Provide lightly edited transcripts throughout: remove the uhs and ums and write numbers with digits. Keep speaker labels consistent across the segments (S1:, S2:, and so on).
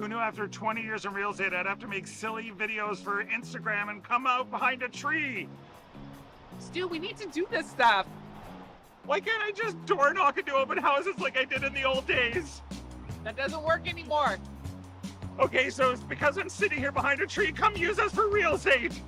S1: Who knew after 20 years in real estate I'd have to make silly videos for Instagram and come out behind a tree?
S2: Stu, we need to do this stuff.
S1: Why can't I just door knock into open houses like I did in the old days?
S2: That doesn't work anymore.
S1: Okay, so it's because I'm sitting here behind a tree. Come use us for real estate.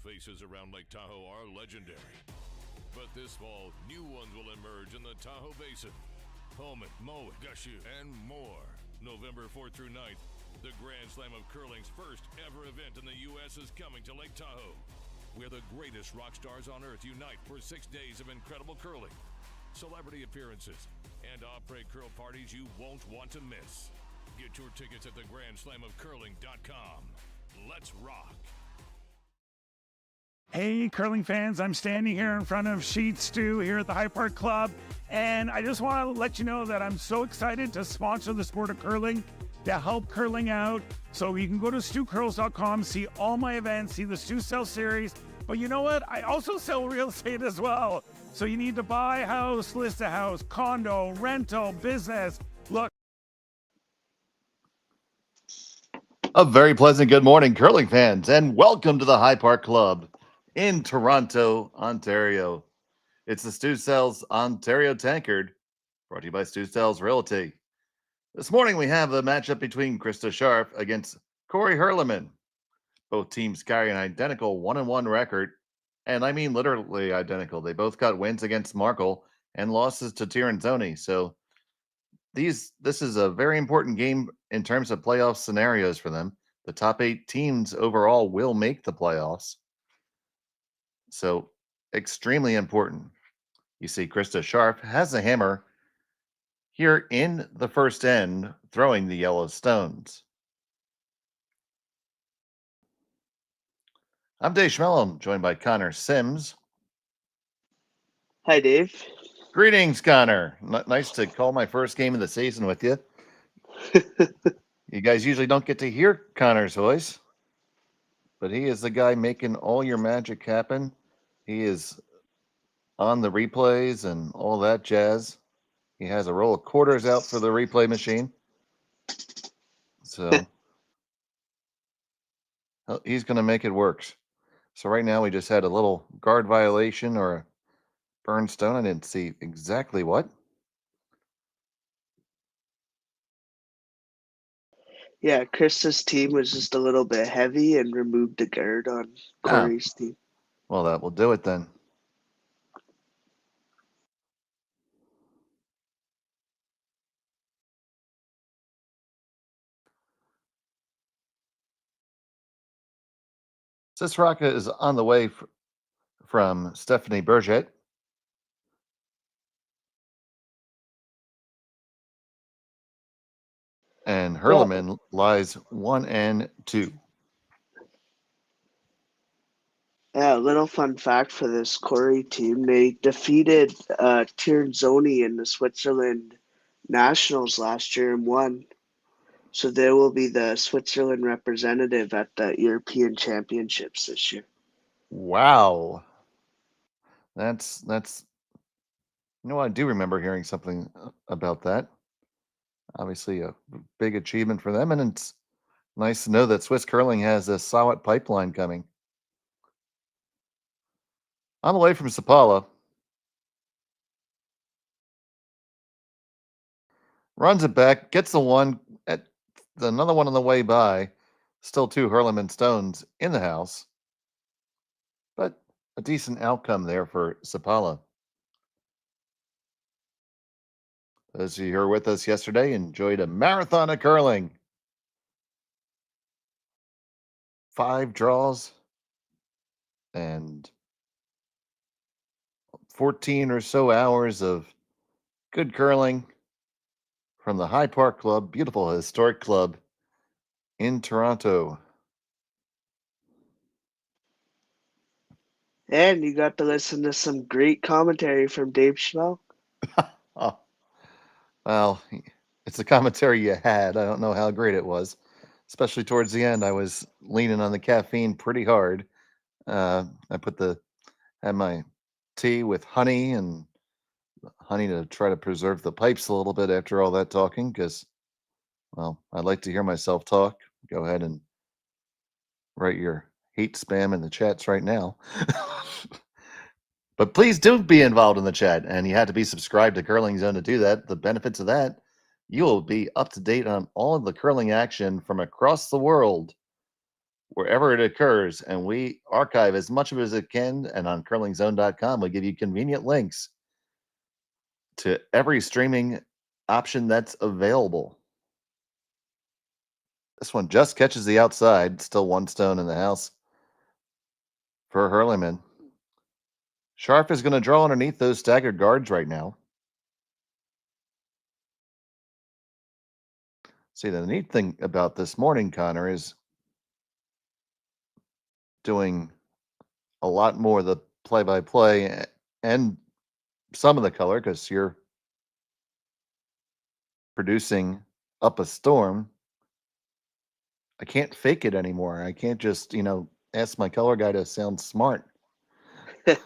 S3: Faces around Lake Tahoe are legendary. But this fall, new ones will emerge in the Tahoe Basin. Pullman, Mowat, Gushu, and more. November 4th through 9th, the Grand Slam of Curling's first ever event in the U.S. is coming to Lake Tahoe, where the greatest rock stars on earth unite for 6 days of incredible curling, celebrity appearances, and après curl parties you won't want to miss. Get your tickets at thegrandslamofcurling.com. Let's rock.
S1: Hey, curling fans, I'm standing here in front of Sheet Stew here at the High Park Club, and I just want to let you know that I'm so excited to sponsor the sport of curling, to help curling out. So you can go to stewcurls.com, see all my events, see the Stew Sell series, but you know what? I also sell real estate as well. So you need to buy a house, list a house, condo, rental, business. Look.
S4: A very pleasant good morning, curling fans, and welcome to the High Park Club in Toronto, Ontario. It's the Stu Sells Ontario Tankard, brought to you by Stu Sells Realty. This morning we have the matchup between Krista Scharf against Corrie Huerlimann. Both teams carry an identical 1-1 record, and I mean literally identical. They both got wins against Markle and losses to Tirinzoni. So this is a very important game in terms of playoff scenarios for them. The top 8 teams overall will make the playoffs. So extremely important. You see Krista Scharf has a hammer here in the first end, throwing the yellow stones. I'm Dave Schmellam, joined by Connor Sims.
S5: Hi, Dave.
S4: Greetings, Connor. Nice to call my first game of the season with you. You guys usually don't get to hear Connor's voice, but he is the guy making all your magic happen. He is on the replays and all that jazz. He has a roll of quarters out for the replay machine. So he's going to make it work. So right now we just had a little guard violation or a burn stone. I didn't see exactly what.
S5: Yeah, Krista's team was just a little bit heavy and removed the guard on Corey's team.
S4: Well, that will do it then. This rocket is on the way from Stephanie Burgett. And Huerlimann lies 1 and 2.
S5: Yeah, a little fun fact for this Corey team. They defeated Tirinzoni in the Switzerland Nationals last year and won. So they will be the Switzerland representative at the European Championships this year.
S4: Wow. That's I do remember hearing something about that. Obviously a big achievement for them, and it's nice to know that Swiss curling has a solid pipeline coming. On the way from Sapala. Runs it back, gets the one, at another one on the way by. Still 2 Huerlimann stones in the house. But a decent outcome there for Sapala. Those of you who were with us yesterday enjoyed a marathon of curling. 5 draws and 14 or so hours of good curling from the High Park Club, beautiful historic club in Toronto.
S5: And you got to listen to some great commentary from Dave Schmel.
S4: Oh, well, it's the commentary you had. I don't know how great it was, especially towards the end. I was leaning on the caffeine pretty hard. I had my tea with honey to try to preserve the pipes a little bit after all that talking, because, well, I'd like to hear myself talk. Go ahead and write your hate spam in the chats right now. But please do be involved in the chat, and you have to be subscribed to Curling Zone to do that. The benefits of that, you will be up to date on all of the curling action from across the world, wherever it occurs, and we archive as much of it as it can, and on curlingzone.com, we give you convenient links to every streaming option that's available. This one just catches the outside, still 1 stone in the house for Huerlimann. Scharf is going to draw underneath those staggered guards right now. See, the neat thing about this morning, Connor, is doing a lot more of the play-by-play and some of the color, because you're producing up a storm. I can't fake it anymore. I can't just, ask my color guy to sound smart. I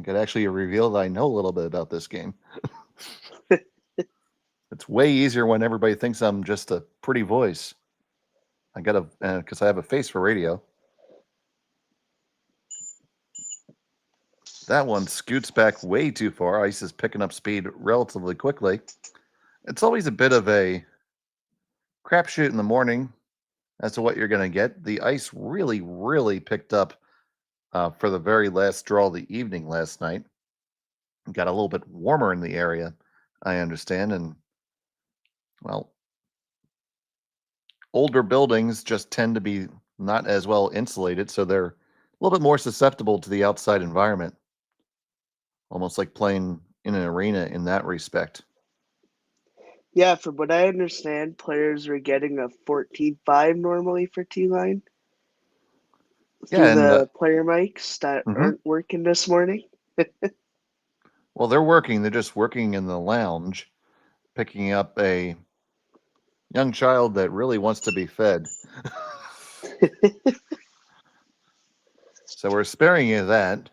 S4: could actually reveal that I know a little bit about this game. It's way easier when everybody thinks I'm just a pretty voice. Because I have a face for radio. That one scoots back way too far. Ice is picking up speed relatively quickly. It's always a bit of a crapshoot in the morning as to what you're going to get. The ice really, really picked up for the very last draw of the evening last night. It got a little bit warmer in the area, I understand, and, well, older buildings just tend to be not as well insulated, so they're a little bit more susceptible to the outside environment. Almost like playing in an arena in that respect.
S5: Yeah, from what I understand, players were getting a 14.5 normally for T-line through the player mics that aren't working this morning.
S4: Well, they're working. They're just working in the lounge, picking up a young child that really wants to be fed. So we're sparing you that.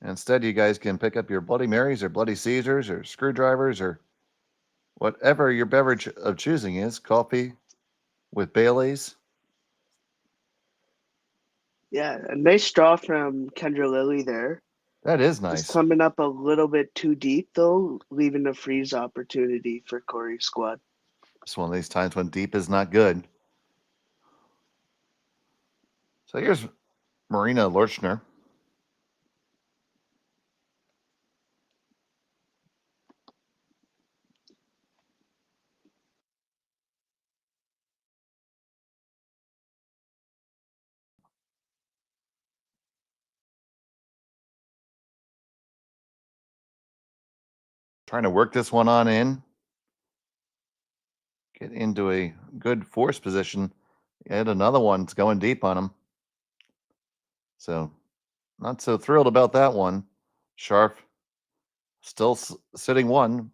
S4: Instead, you guys can pick up your Bloody Marys or Bloody Caesars or screwdrivers or whatever your beverage of choosing is. Coffee with Baileys.
S5: Yeah, a nice draw from Kendra Lilly there.
S4: That is nice.
S5: Just coming up a little bit too deep, though, leaving a freeze opportunity for Corrie's squad.
S4: It's one of these times when deep is not good. So here's Marina Lorchner. Trying to work this one on in. Get into a good force position. And another one's going deep on him. So, not so thrilled about that one. Scharf still sitting 1.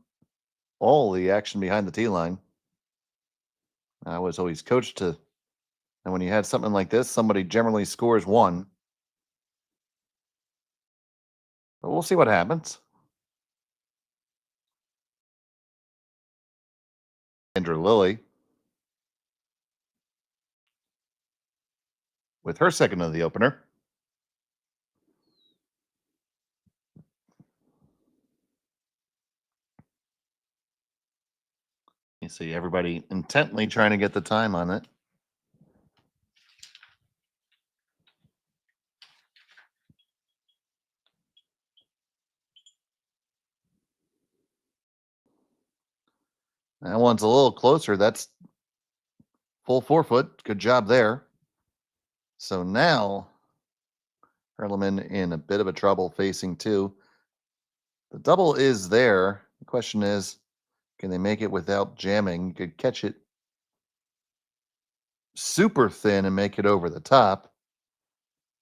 S4: All the action behind the tee line. I was always coached to, and when you had something like this, somebody generally scores 1. But we'll see what happens. Kendra Lilly with her second of the opener. You see everybody intently trying to get the time on it. That one's a little closer. That's full 4-foot. Good job there. So now Huerlimann in a bit of a trouble facing 2. The double is there. The question is, can they make it without jamming? You could catch it super thin and make it over the top.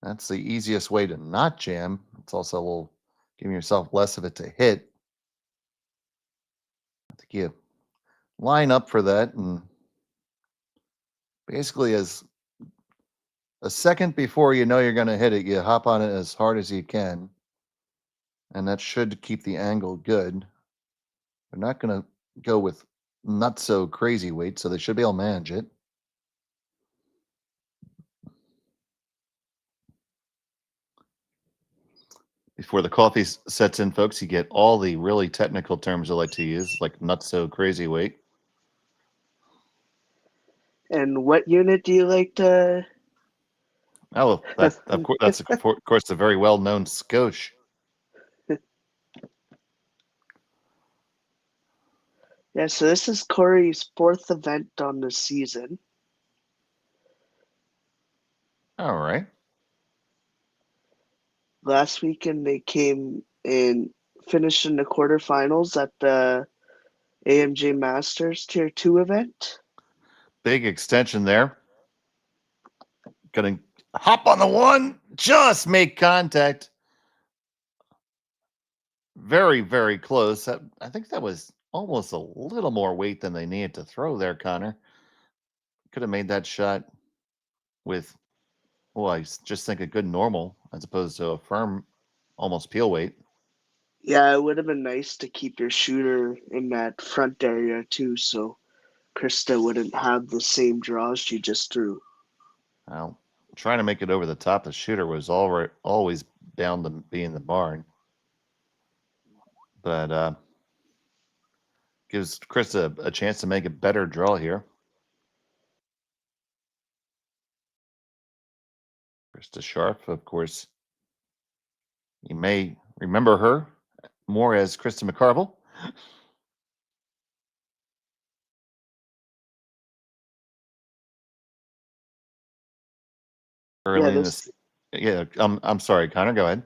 S4: That's the easiest way to not jam. It's also a little giving yourself less of it to hit. I think you line up for that, and basically as a second before you know you're going to hit it, you hop on it as hard as you can, and that should keep the angle good. They're not going to go with not so crazy weight, so they should be able to manage it. Before the coffee sets in, folks, you get all the really technical terms I like to use, like not so crazy weight.
S5: And what unit do you like to?
S4: Oh, that's of course a very well-known skosh.
S5: Yeah, so this is Corey's 4th event on the season.
S4: All right.
S5: Last weekend they came and finished in the quarterfinals at the AMJ Masters Tier 2 event.
S4: Big extension there. Gonna hop on the one, just make contact. Very, very close. I think that was almost a little more weight than they needed to throw there, Connor. Could have made that shot with, well, I just think a good normal as opposed to a firm, almost peel weight.
S5: Yeah, it would have been nice to keep your shooter in that front area too, so Krista wouldn't have the same draws she just threw.
S4: Well, trying to make it over the top, the shooter was always bound to be in the barn. But gives Krista a chance to make a better draw here. Krista Scharf, of course. You may remember her more as Krista McCarville. Early in this, yeah. I'm sorry, Connor. Go ahead.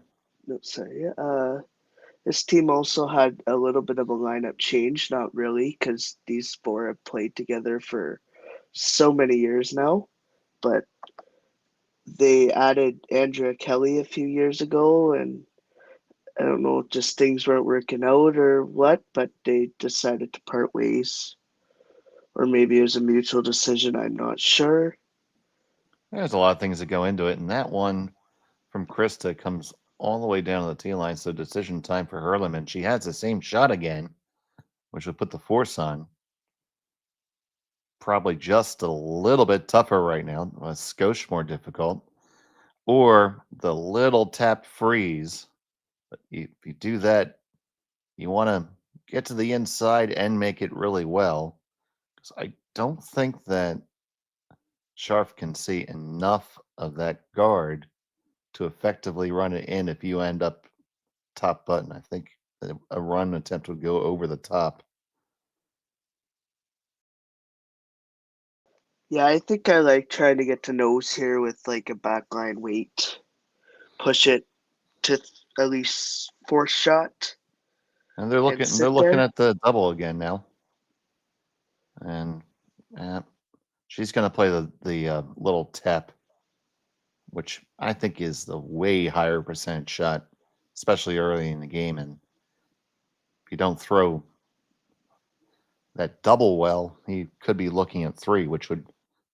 S5: No, sorry. This team also had a little bit of a lineup change. Not really, because these 4 have played together for so many years now. But they added Andrea Kelly a few years ago, and I don't know, just things weren't working out or what, but they decided to part ways. Or maybe it was a mutual decision, I'm not sure.
S4: There's a lot of things that go into it, and that one from Krista comes all the way down to the tee line, so decision time for Huerlimann. She has the same shot again, which would put the force on. Probably just a little bit tougher right now, a skosh more difficult, or the little tap freeze. But if you do that, you want to get to the inside and make it really well. Because I don't think that Scharf can see enough of that guard to effectively run it in if you end up top button. I think a run attempt would go over the top.
S5: Yeah, I think I like trying to get to nose here with like a backline weight. Push it to at least 4th shot.
S4: And they're looking at the double again now. And she's going to play the little tap, which I think is the way higher percentage shot, especially early in the game. And if you don't throw that double well, he could be looking at 3, which would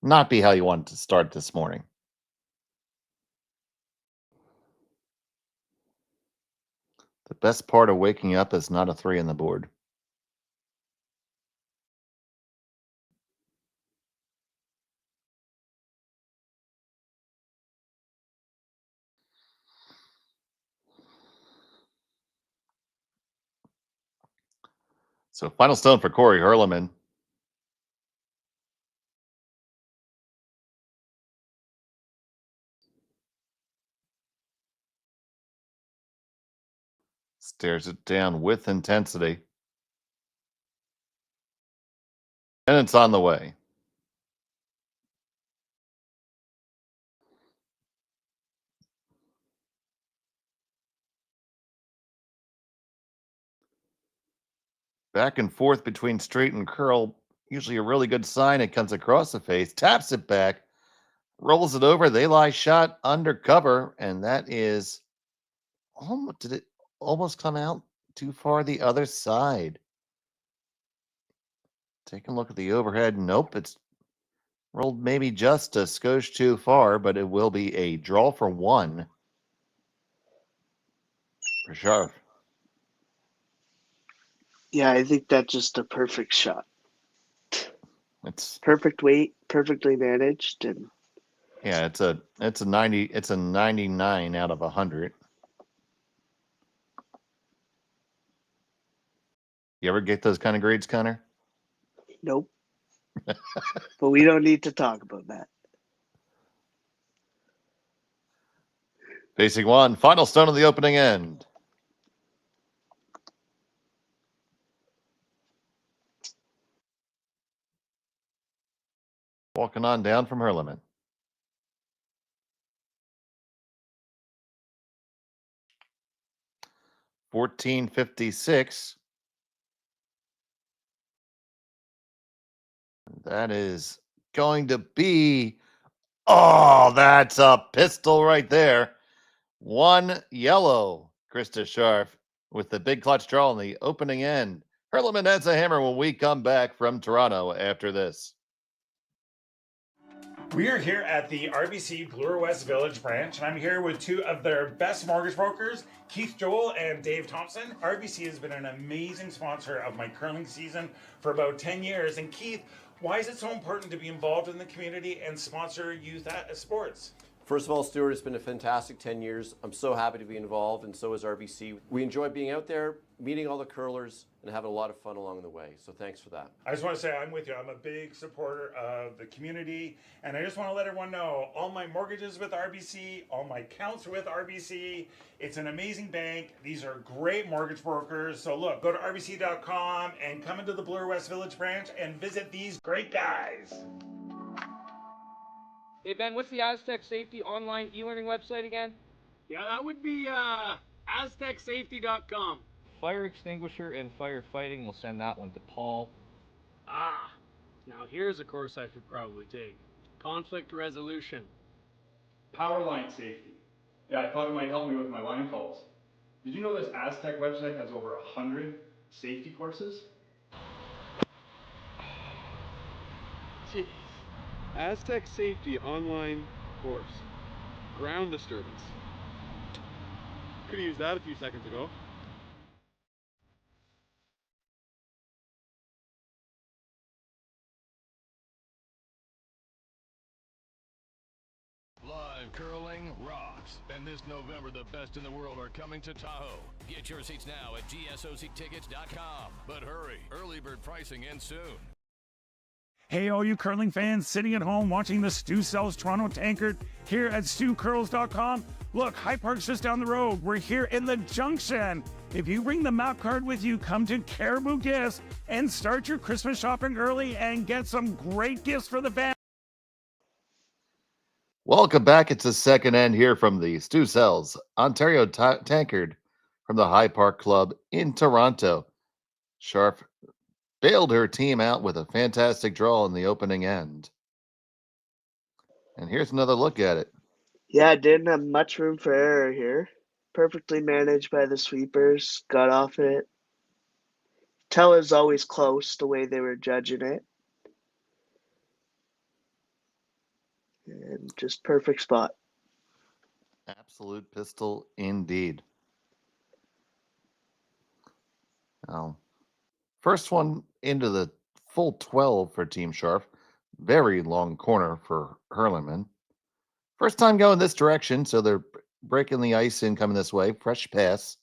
S4: not be how you wanted to start this morning. The best part of waking up is not a 3 on the board. So final stone for Corrie Huerlimann. Stares it down with intensity. And it's on the way. Back and forth between straight and curl. Usually a really good sign. It comes across the face, taps it back, rolls it over. They lie shot under cover, and that is almost, did it almost come out too far the other side? Take a look at the overhead. Nope, it's rolled maybe just a skosh too far, but it will be a draw for one for Scharf.
S5: Yeah, I think that's just a perfect shot.
S4: It's
S5: Perfect weight, perfectly managed, and
S4: yeah, it's a 99 out of 100. You ever get those kind of grades, Connor?
S5: nope. But we don't need to talk about that.
S4: Facing one, final stone of the opening end. Walking on down from Huerlimann. $14.56. That is going to be, oh, that's a pistol right there. One yellow, Krista Scharf, with the big clutch draw on the opening end. Huerlimann has a hammer when we come back from Toronto after this.
S1: We are here at the RBC Bloor West Village branch, and I'm here with two of their best mortgage brokers, Keith Joel and Dave Thompson. RBC has been an amazing sponsor of my curling season for about 10 years. And Keith, why is it so important to be involved in the community and sponsor youth sports?
S6: First of all, Stuart, it's been a fantastic 10 years. I'm so happy to be involved, and so is RBC. We enjoy being out there, meeting all the curlers, and having a lot of fun along the way. So thanks for that.
S1: I just want to say I'm with you. I'm a big supporter of the community, and I just want to let everyone know all my mortgages with RBC, all my accounts with RBC. It's an amazing bank. These are great mortgage brokers. So look, go to rbc.com and come into the Bloor West Village branch and visit these great guys.
S7: Hey Ben, what's the Aztec Safety online e-learning website again?
S8: Yeah, that would be aztecsafety.com.
S7: Fire extinguisher and firefighting, we'll send that one to Paul.
S8: Ah, now here's a course I should probably take. Conflict resolution.
S9: Power line safety. Yeah, I thought it might help me with my line calls. Did you know this Aztec website has over 100 safety courses?
S8: Jeez. Aztec Safety online course. Ground disturbance. Could have used that a few seconds ago.
S3: Live curling rocks. And this November, the best in the world are coming to Tahoe. Get your seats now at gsoctickets.com. But hurry, early bird pricing ends soon.
S1: Hey, all you curling fans sitting at home watching the Stu Sells Toronto Tankard here at StuCurls.com. Look, High Park's just down the road. We're here in the Junction. If you bring the map card with you, come to Caribou Gifts and start your Christmas shopping early and get some great gifts for the family.
S4: Welcome back. It's the second end here from the Stu Sells Ontario Tankard from the High Park Club in Toronto. Scharf bailed her team out with a fantastic draw in the opening end. And here's another look at it.
S5: Yeah, didn't have much room for error here. Perfectly managed by the sweepers. Got off it. Tell is always close the way they were judging it. And just perfect spot.
S4: Absolute pistol indeed. Now, first one into the full 12 for Team Scharf. Very long corner for Huerlimann. First time going this direction, so they're breaking the ice in coming this way. Fresh pass.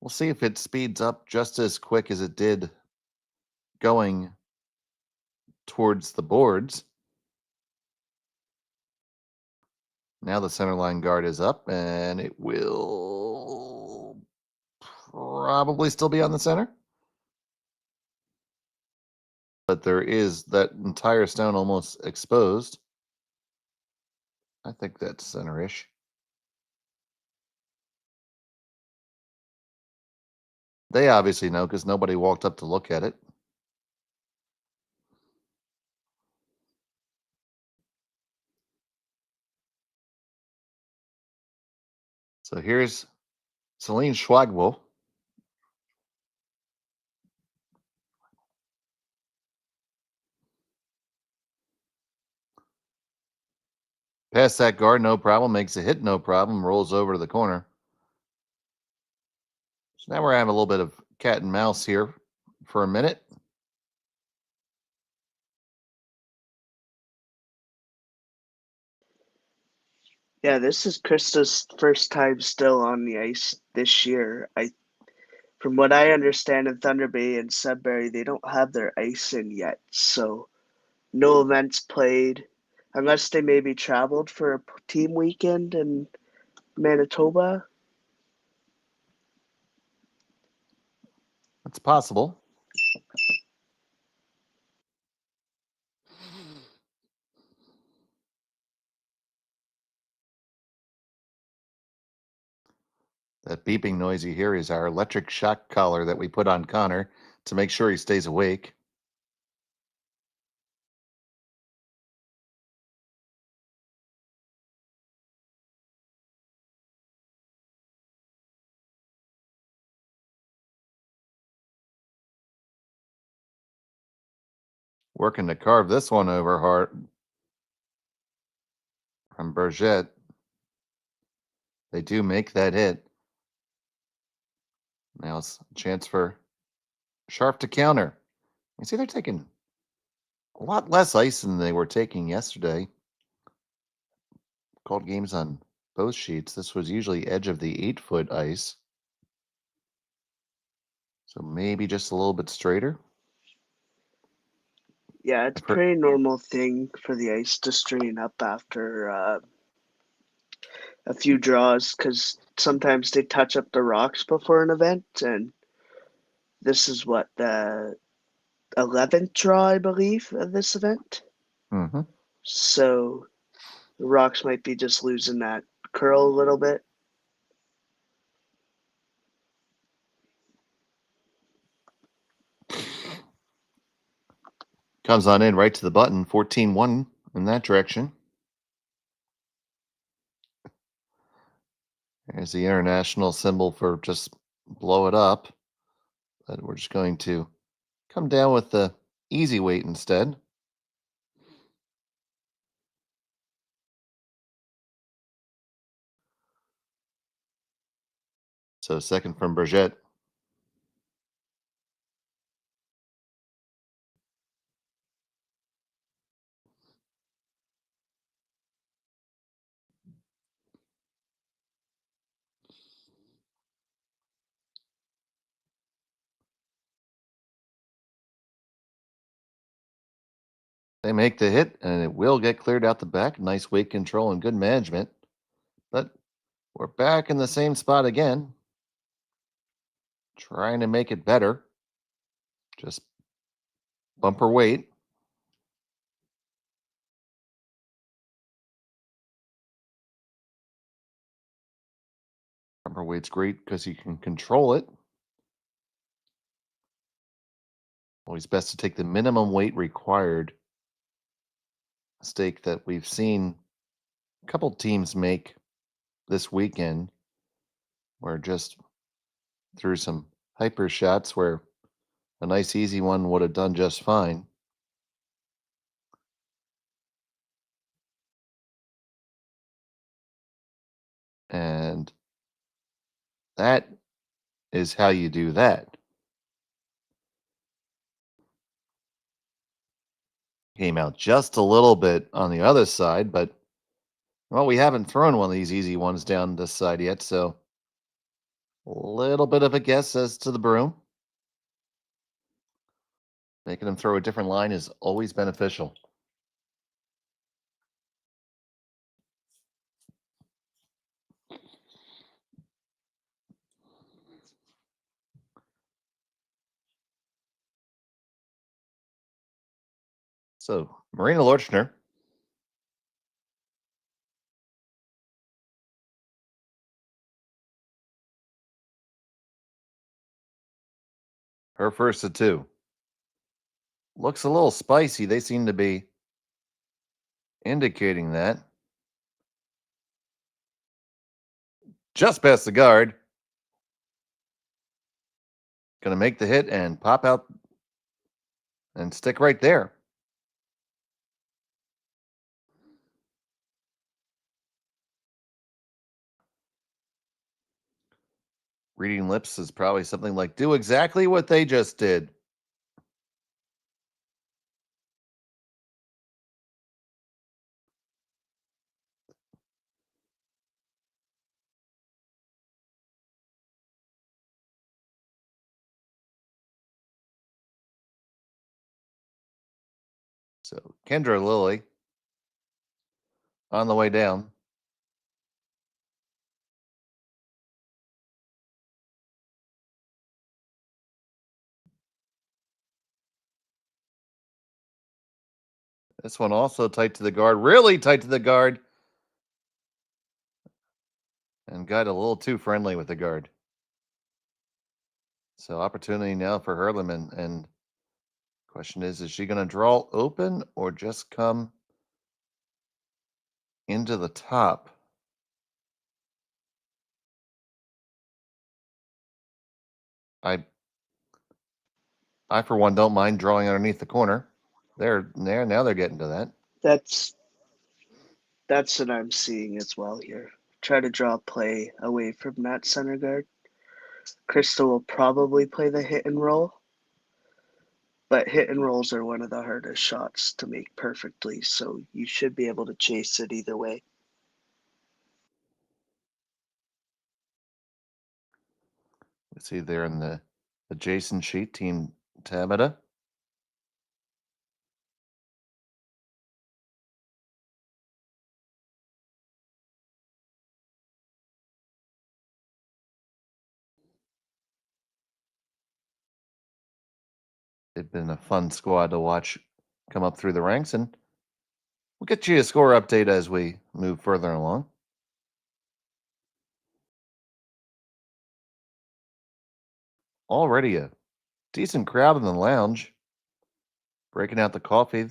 S4: We'll see if it speeds up just as quick as it did going towards the boards. Now the center line guard is up, and it will probably still be on the center. But there is that entire stone almost exposed. I think that's center-ish. They obviously know because nobody walked up to look at it. So here's Celine Schwagwell. Past that guard, no problem. Makes a hit, no problem. Rolls over to the corner. So now we're having a little bit of cat and mouse here for a minute.
S5: Yeah, this is Krista's first time still on the ice this year. From what I understand in Thunder Bay and Sudbury, they don't have their ice in yet, so no events played, unless they maybe traveled for a team weekend in Manitoba.
S4: It's possible. That beeping noise you hear is our electric shock collar that we put on Connor to make sure he stays awake. Working to carve this one over hard from Bergette. They do make that hit. Now it's a chance for Scharf to counter. You see, they're taking a lot less ice than they were taking yesterday. Called games on both sheets. This was usually edge of the 8-foot ice. So maybe just a little bit straighter.
S5: Yeah, it's a pretty normal thing for the ice to straighten up after a few draws because sometimes they touch up the rocks before an event, and this is what the 11th draw, I believe, of this event.
S4: Mm-hmm.
S5: So the rocks might be just losing that curl a little bit.
S4: Comes on in right to the button, 14-1 in that direction. There's the international symbol for just blow it up. But we're just going to come down with the easy weight instead. So second from Bergette. They make the hit, and it will get cleared out the back. Nice weight control and good management. But we're back in the same spot again. Trying to make it better. Just bumper weight. Bumper weight's great because you can control it. Always best to take the minimum weight required. Mistake that we've seen a couple teams make this weekend, where just through some hyper shots where a nice easy one would have done just fine. And that is how you do that. Came out just a little bit on the other side, but well, we haven't thrown one of these easy ones down this side yet, so a little bit of a guess as to the broom. Making them throw a different line is always beneficial. So, Marina Lorchner Her first of two. Looks a little spicy. They seem to be indicating that. Just past the guard. Gonna make the hit and pop out and stick right there. Reading lips is probably something like, do exactly what they just did. So Kendra Lilly on the way down. This one also tight to the guard, really tight to the guard. And got a little too friendly with the guard. So opportunity now for Huerlimann. And question is she going to draw open or just come into the top? I for one don't mind drawing underneath the corner. Now they're getting to that.
S5: That's what I'm seeing as well here. Try to draw play away from that center guard. Krista will probably play the hit and roll, but hit and rolls are one of the hardest shots to make perfectly, so you should be able to chase it either way.
S4: Let's see there in the adjacent sheet, Team Tabata. They've been a fun squad to watch come up through the ranks, and we'll get you a score update as we move further along. Already a decent crowd in the lounge, breaking out the coffee.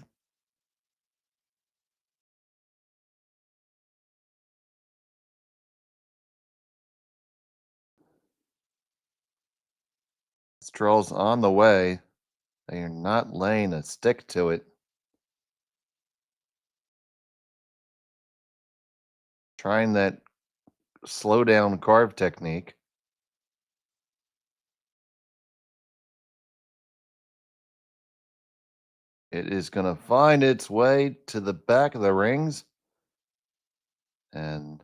S4: Strolls on the way. They are not laying a stick to it. Trying that slow down carve technique. It is going to find its way to the back of the rings. And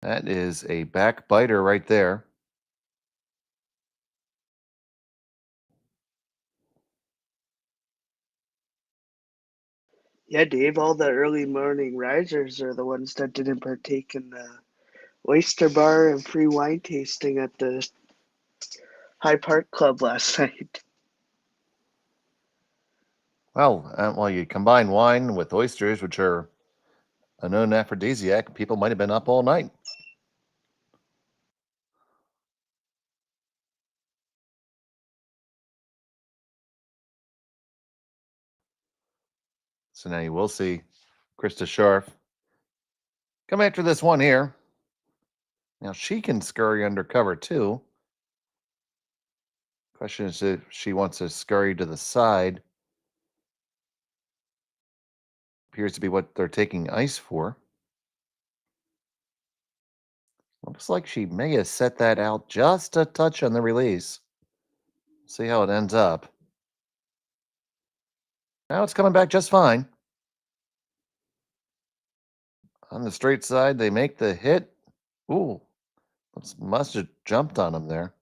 S4: that is a backbiter right there.
S5: Yeah, Dave, all the early morning risers are the ones that didn't partake in the oyster bar and free wine tasting at the High Park Club last night.
S4: Well, you combine wine with oysters, which are a known aphrodisiac, people might have been up all night. So now you will see Krista Scharf come after this one here. Now she can scurry under cover too. Question is if she wants to scurry to the side. Appears to be what they're taking ice for. Looks like she may have set that out just a touch on the release. See how it ends up. Now it's coming back just fine. On the straight side, they make the hit. Ooh, must have jumped on him there.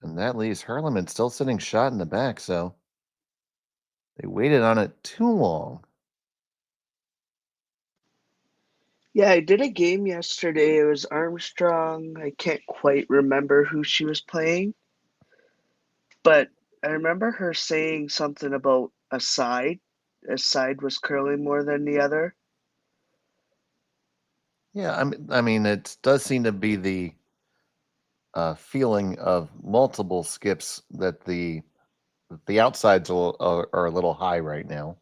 S4: And that leaves Huerlimann still sitting shot in the back, so they waited on it too long.
S5: Yeah, I did a game yesterday. It was Armstrong. I can't quite remember who she was playing, but I remember her saying something about a side. A side was curling more than the other.
S4: Yeah, I mean, it does seem to be the feeling of multiple skips that the outsides are a little high right now.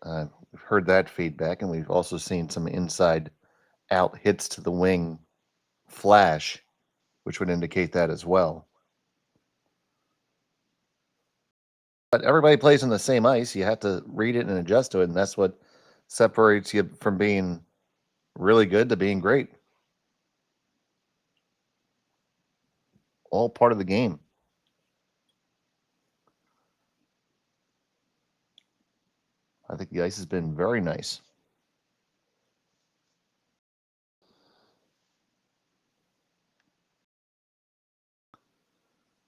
S4: We've heard that feedback, and we've also seen some inside out hits to the wing flash, which would indicate that as well. But everybody plays on the same ice. You have to read it and adjust to it, and that's what separates you from being really good to being great. All part of the game. I think the ice has been very nice.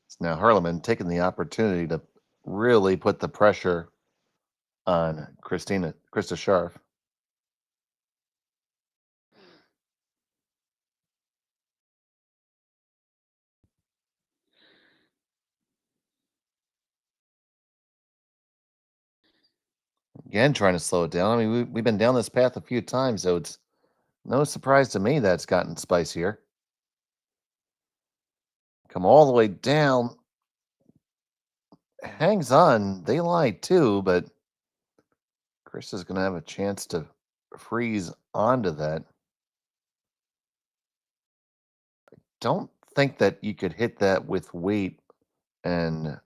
S4: It's now Huerlimann taking the opportunity to really put the pressure on Krista Scharf. Again, trying to slow it down. I mean, we've been down this path a few times, so it's no surprise to me that it's gotten spicier. Come all the way down. Hangs on. They lie too, but Chris is going to have a chance to freeze onto that. Don't think that you could hit that with weight and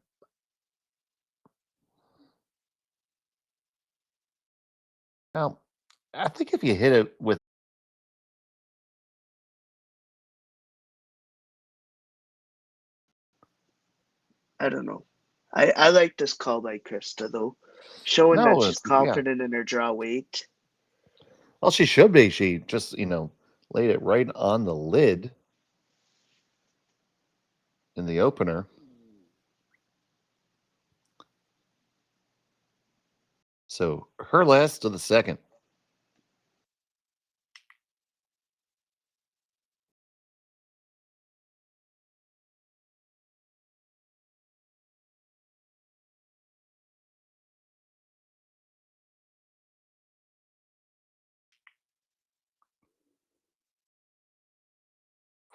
S4: now I think if you hit it with
S5: I don't know. I like this call by Krista though, showing that
S4: no,
S5: she's
S4: yeah.
S5: confident in her draw weight.
S4: Well, she should be. She just, laid it right on the lid in the opener. So her last to the second.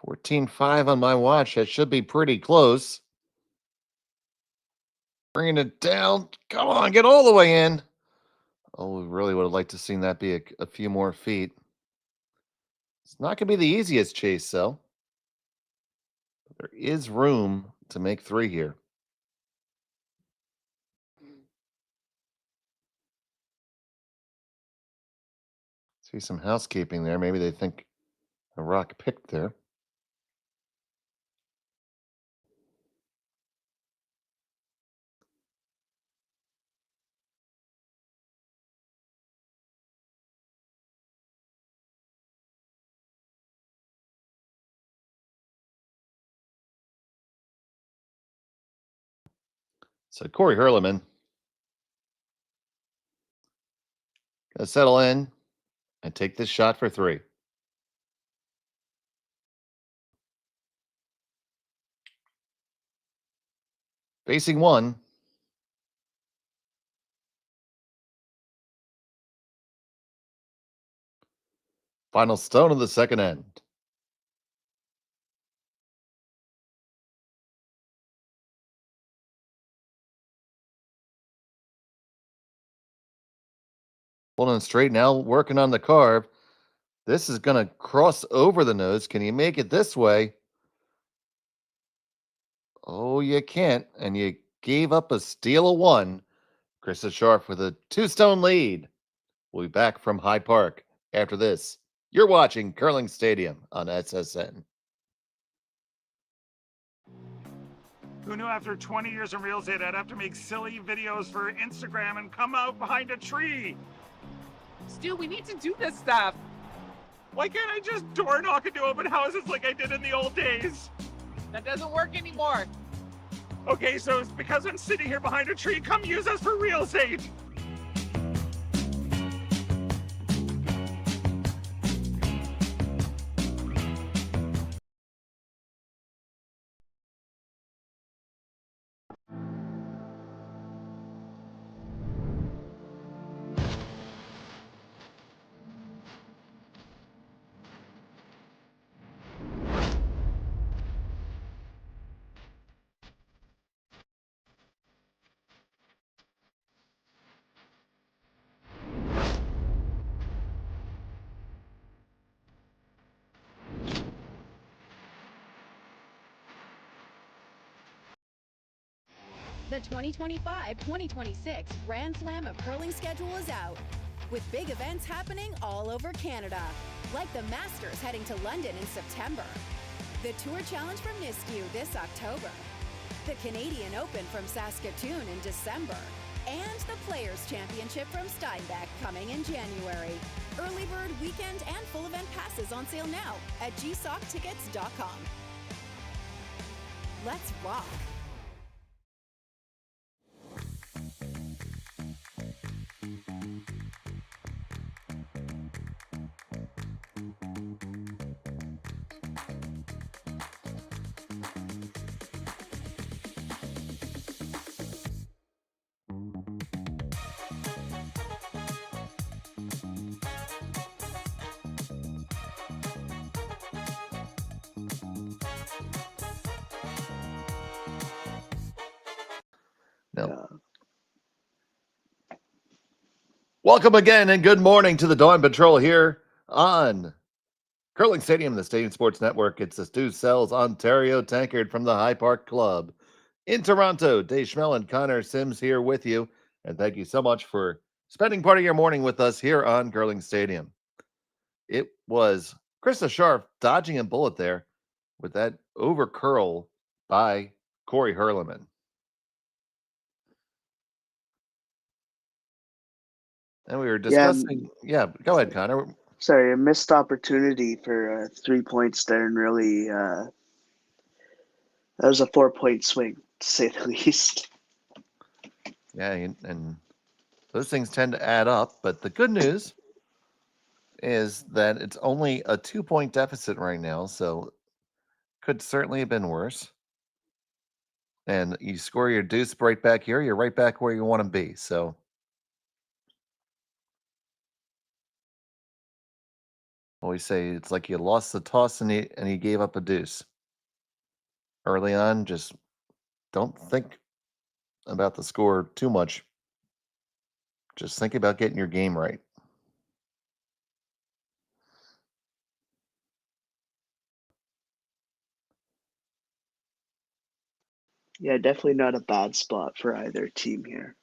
S4: $14.5 on my watch. That should be pretty close. Bringing it down. Come on, get all the way in. Oh, we really would have liked to seen that be a few more feet. It's not going to be the easiest chase, though. There is room to make three here. See some housekeeping there. Maybe they think a rock picked there. So Corrie Huerlimann gonna settle in and take this shot for three. Facing one. Final stone of the second end. Pulling it straight now, working on the carve. This is going to cross over the nose. Can you make it this way? Oh, you can't. And you gave up a steal of one. Krista Scharf with a two-stone lead. We'll be back from Hyde Park after this. You're watching Curling Stadium on SSN.
S1: Who knew after 20 years in real estate I'd have to make silly videos for Instagram and come out behind a tree?
S2: Stu, we need to do this stuff.
S1: Why can't I just door knock into open houses like I did in the old days?
S2: That doesn't work anymore.
S1: Okay, so it's because I'm sitting here behind a tree. Come use us for real estate.
S10: The 2025-2026 Grand Slam of Curling schedule is out, with big events happening all over Canada, like the Masters heading to London in September, the Tour Challenge from Nisku this October, the Canadian Open from Saskatoon in December, and the Players' Championship from Steinbeck coming in January. Early bird weekend and full event passes on sale now at gsoctickets.com. Let's rock!
S4: No. Welcome again and good morning to the Dawn Patrol here on Curling Stadium, the Stadium Sports Network. It's the Stu Sells Ontario Tankard from the High Park Club in Toronto. Dave Schmel and Connor Sims here with you. And thank you so much for spending part of your morning with us here on Curling Stadium. It was Krista Scharf dodging a bullet there with that over curl by Corrie Huerlimann. And we were discussing, go ahead, Connor.
S5: Sorry, a missed opportunity for 3 points there, and really, that was a 4-point swing, to say the least.
S4: Yeah, and those things tend to add up. But the good news is that it's only a 2-point deficit right now, so could certainly have been worse. And you score your deuce right back here, you're right back where you want to be. So always say it's like you lost the toss and you gave up a deuce. Early on, just don't think about the score too much. Just think about getting your game right.
S5: Yeah, definitely not a bad spot for either team here.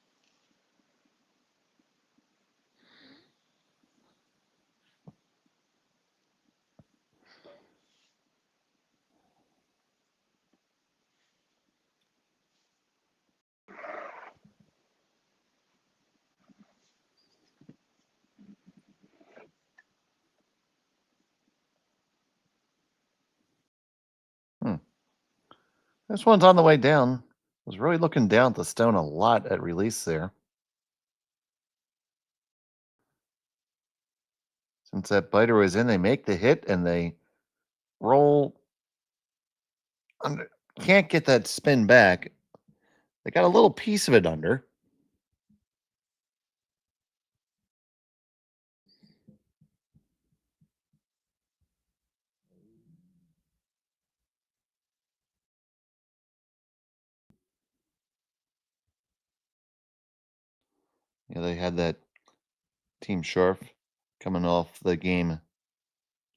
S4: This one's on the way down. Was really looking down at the stone a lot at release there. Since that biter was in, they make the hit and they roll under. Can't get that spin back. They got a little piece of it under. Yeah, they had that Team Scharf coming off the game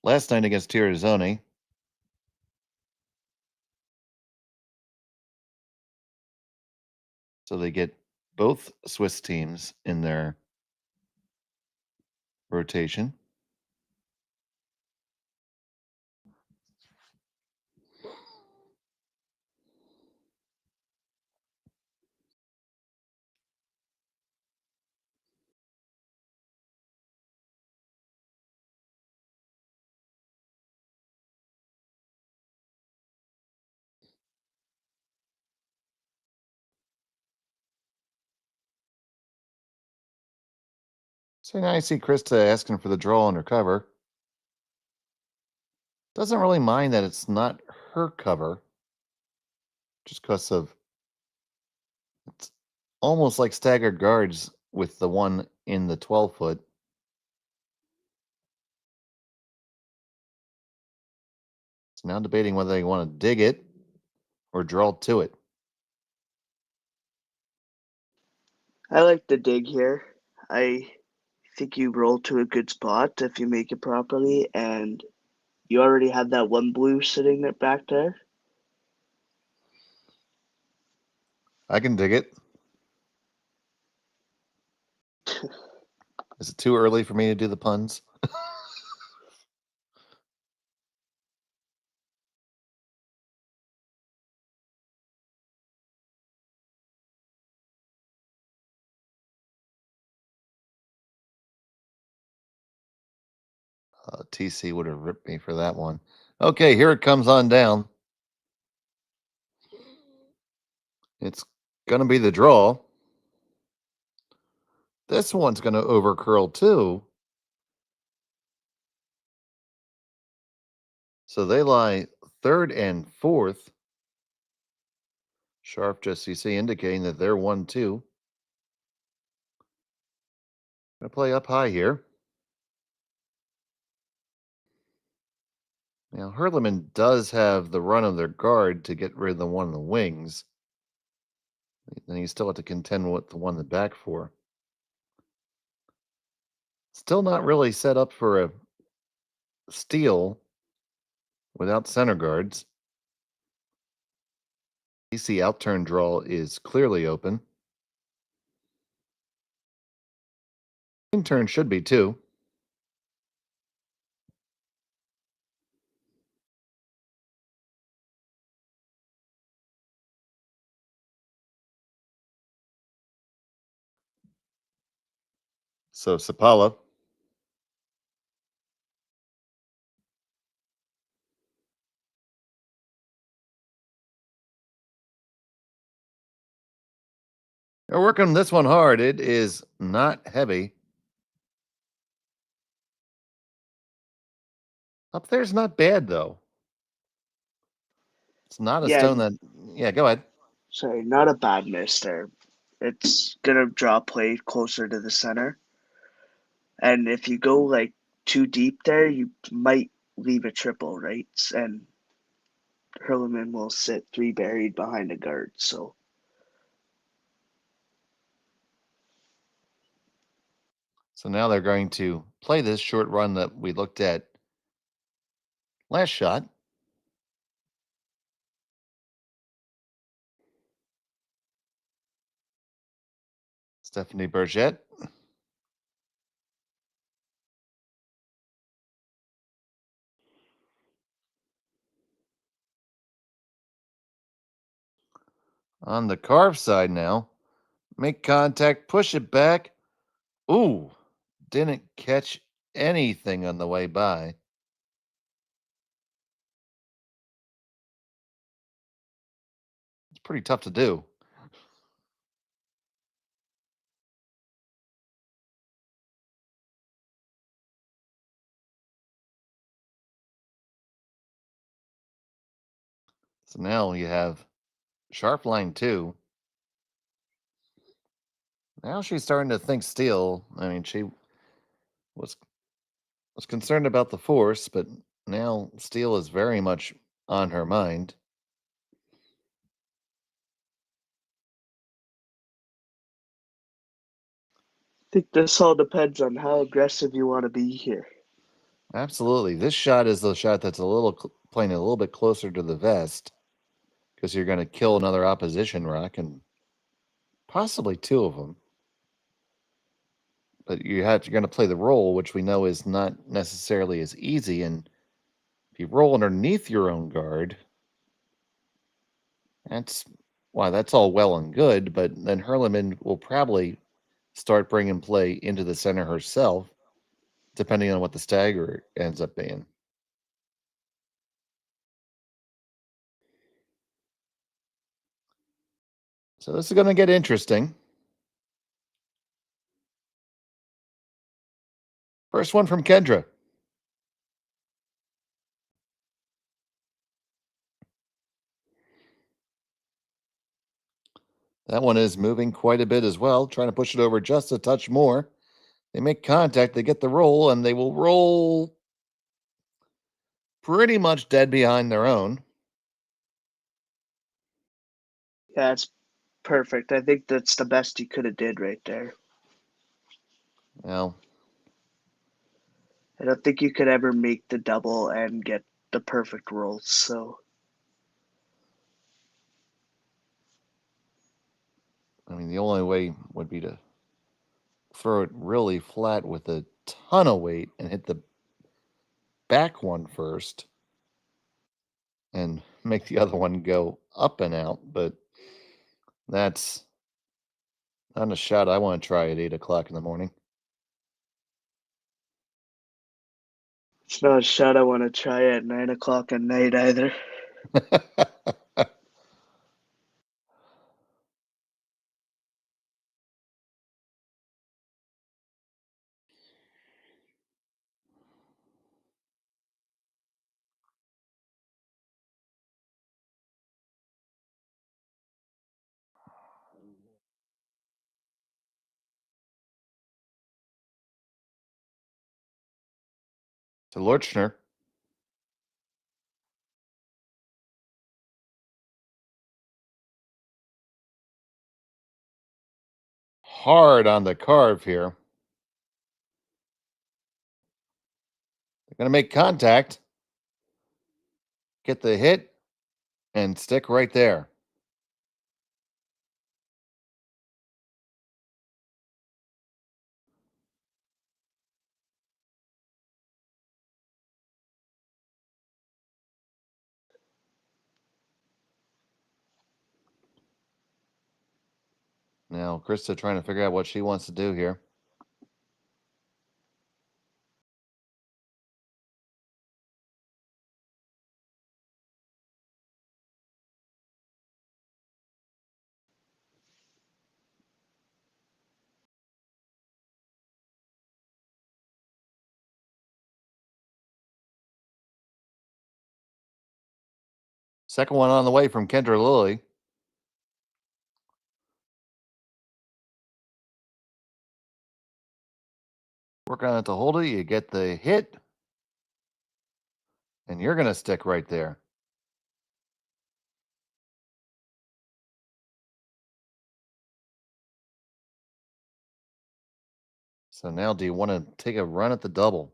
S4: last night against Tirizone. So they get both Swiss teams in their rotation. So now I see Krista asking for the draw on her cover. Doesn't really mind that it's not her cover, just because of it's almost like staggered guards with the one in the 12-foot. So now debating whether they want to dig it or draw to it.
S5: I like the dig here. I think you roll to a good spot if you make it properly, and you already have that one blue sitting there back there.
S4: I can dig it. Is it too early for me to do the puns? TC would have ripped me for that one. Okay, here it comes on down. It's going to be the draw. This one's going to overcurl too. So they lie third and fourth. Scharf just, you see, indicating that they're 1-2. Going to play up high here. Now, Huerlimann does have the run of their guard to get rid of the one of the wings. Then you still have to contend with the one in the back four. Still not really set up for a steal without center guards. DC outturn draw is clearly open. In turn should be too. So Sapala. They're working this one hard. It is not heavy. Up there's not bad though. It's not a
S5: Yeah,
S4: stone that. Yeah, go ahead.
S5: sorry, not a bad miss there. It's gonna draw play closer to the center. And if you go like too deep there, you might leave a triple, right? And Huerlimann will sit three buried behind a guard. So
S4: now they're going to play this short run that we looked at last shot. Stephanie Bergette. On the carve side now. Make contact, push it back. Ooh, didn't catch anything on the way by. It's pretty tough to do. So now you have sharp line 2. Now she's starting to think steel. I mean, she was concerned about the force, but now steel is very much on her mind.
S5: I think this all depends on how aggressive you want to be here.
S4: Absolutely. This shot is the shot that's playing a little bit closer to the vest because you're going to kill another opposition rock and possibly 2 of them. But you're going to play the roll, which we know is not necessarily as easy. And if you roll underneath your own guard, that's all well and good. But then Huerlimann will probably start bringing play into the center herself, depending on what the stagger ends up being. So this is going to get interesting. First one from Kendra. That one is moving quite a bit as well, trying to push it over just a touch more. They make contact, they get the roll, and they will roll pretty much dead behind their own.
S5: Yeah, it's perfect. I think that's the best you could have did right there.
S4: Well,
S5: I don't think you could ever make the double and get the perfect rolls. So
S4: the only way would be to throw it really flat with a ton of weight and hit the back one first and make the other one go up and out. But that's not a shot I want to try at 8 o'clock in the morning.
S5: It's not a shot I want to try at 9 o'clock at night either.
S4: To Lorchner. Hard on the carve here. They're going to make contact, get the hit, and stick right there. Now, Krista trying to figure out what she wants to do here. Second one on the way from Kendra Lilly. Work on it to hold it. You get the hit. And you're going to stick right there. So now do you want to take a run at the double?